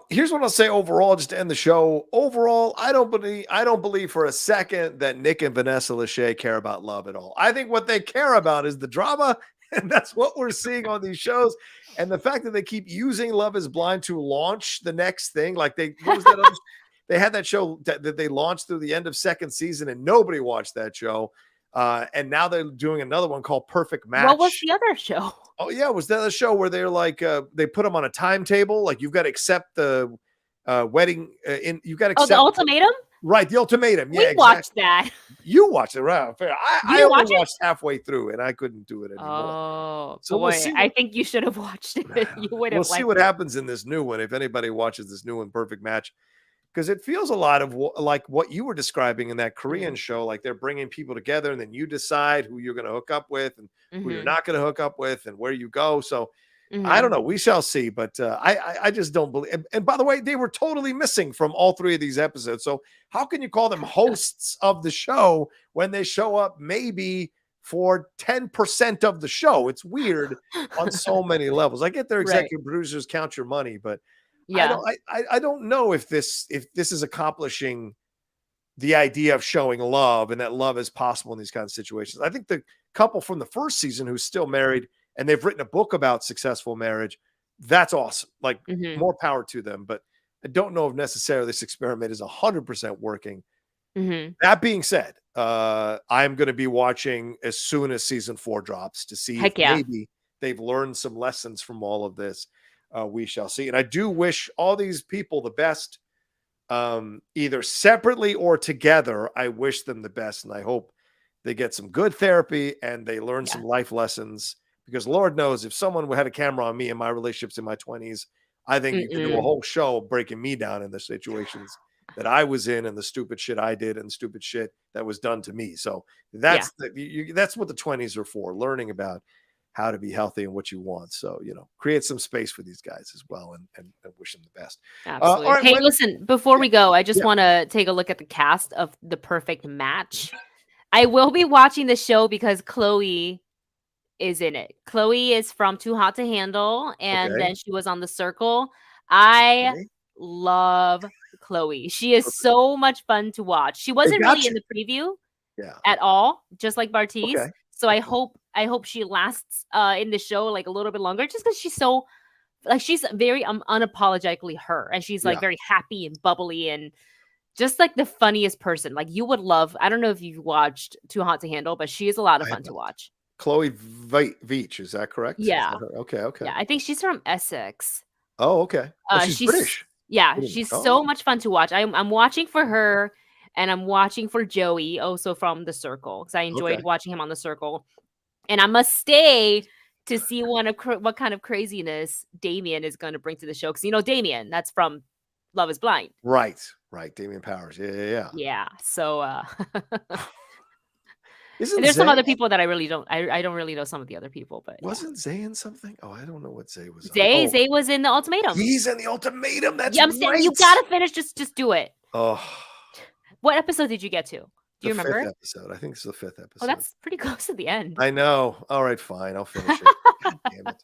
Here's what I'll say overall, just to end the show. Overall, I don't believe for a second that Nick and Vanessa Lachey care about love at all. I think what they care about is the drama, and that's what we're seeing on these shows. And the fact that they keep using Love Is Blind to launch the next thing, like they had that show that they launched through the end of second season, and nobody watched that show. And now they're doing another one called Perfect Match. What was the other show? Oh yeah, was that a show where they're like they put them on a timetable? Like you've got to accept the wedding. You've got to accept the ultimatum. Right, the ultimatum. Yeah, we watched that. You watched it, right? Fair. I only watched halfway through, and I couldn't do it anymore. Oh, so boy. I think you should have watched it. You would have. We'll see what happens in this new one. If anybody watches this new one, Perfect Match, because it feels a lot of like what you were describing in that Korean show. Like they're bringing people together, and then you decide who you're going to hook up with and who you're not going to hook up with, and where you go. So. I don't know. We shall see. But I just don't believe. And by the way, they were totally missing from all three of these episodes. So how can you call them hosts of the show when they show up maybe for 10% of the show? It's weird on so many levels. I get their executive producers count your money, but I don't know if this is accomplishing the idea of showing love and that love is possible in these kinds of situations. I think the couple from the first season who's still married and they've written a book about successful marriage, that's awesome. Like more power to them. But I don't know if necessarily this experiment is 100% working. That being said, I'm going to be watching as soon as season 4 drops to see if maybe they've learned some lessons from all of this. We shall see. And I do wish all these people the best, either separately or together. I wish them the best. And I hope they get some good therapy and they learn some life lessons. Because Lord knows if someone had a camera on me in my relationships in my 20s, I think you could do a whole show breaking me down in the situations that I was in and the stupid shit I did and stupid shit that was done to me. So that's that's what the 20s are for, learning about how to be healthy and what you want. So, create some space for these guys as well and wish them the best. Absolutely. All right, hey, listen, before we go, I just want to take a look at the cast of The Perfect Match. I will be watching the show because Chloe is in it. Chloe is from Too Hot to Handle, and then she was on The Circle. I love Chloe. She is so much fun to watch. She wasn't really in the preview at all, just like Bartisse. So I hope she lasts in the show like a little bit longer, just because she's so she's very unapologetically her, and she's like very happy and bubbly and just like the funniest person. Like you would love. I don't know if you've watched Too Hot to Handle, but she is a lot of fun to watch. Chloe Veitch, is that correct? Yeah. Okay. Yeah, I think she's from Essex. Oh, okay. She's British. Yeah, she's so much fun to watch. I'm watching for her, and I'm watching for Joey, also from The Circle, because I enjoyed watching him on The Circle. And I must stay to see what kind of craziness Damien is going to bring to the show. Because Damien, that's from Love Is Blind. Right. Damien Powers. Yeah. Yeah. So. There's some other people that I really don't. I don't really know some of the other people, but wasn't Zay in something? Oh, I don't know what Zay was. Zay was in The Ultimatum. He's in The Ultimatum. That's I'm saying you gotta finish. Just do it. Oh, what episode did you get to? Do you remember? 5th episode. I think it's the 5th episode. Oh, that's pretty close to the end. I know. All right, fine. I'll finish it. God damn it.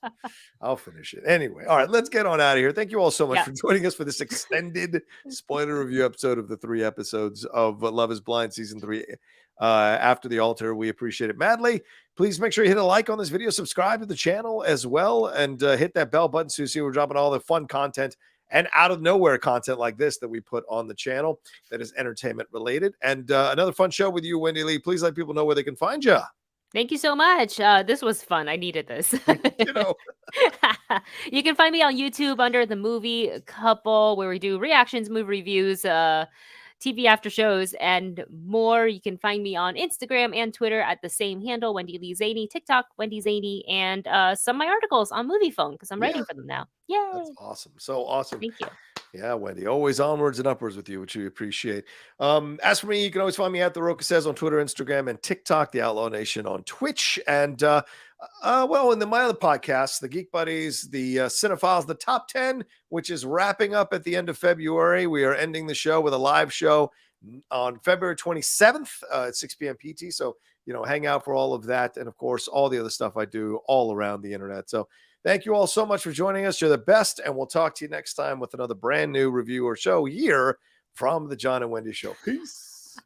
I'll finish it. Anyway, all right, let's get on out of here. Thank you all so much for joining us for this extended spoiler review episode of the 3 episodes of Love Is Blind Season 3 after the altar. We appreciate it madly. Please make sure you hit a like on this video, subscribe to the channel as well, and hit that bell button so you see we're dropping all the fun content and out of nowhere content like this that we put on the channel that is entertainment related. And another fun show with you, Wendy Lee. Please let people know where they can find you. Thank you so much. This was fun. I needed this. You can find me on YouTube under The Movie Couple, where we do reactions, movie reviews, TV after shows, and more. You can find me on Instagram and Twitter at the same handle, Wendy Lee Zaney, TikTok, Wendy Zaney, and some of my articles on Movie Phone because I'm writing for them now. Yay! That's awesome. So awesome. Thank you. Yeah, Wendy, always onwards and upwards with you, which we appreciate. As for me, you can always find me at The Rocha Says on Twitter, Instagram, and TikTok, The Outlaw Nation on Twitch. And, well, in my other podcast, The Geek Buddies, The Cinephiles, The Top 10, which is wrapping up at the end of February. We are ending the show with a live show on February 27th at 6 p.m. PT. So, hang out for all of that. And, of course, all the other stuff I do all around the internet. So, thank you all so much for joining us. You're the best, and we'll talk to you next time with another brand new review or show here from the John and Wendy Show. Peace.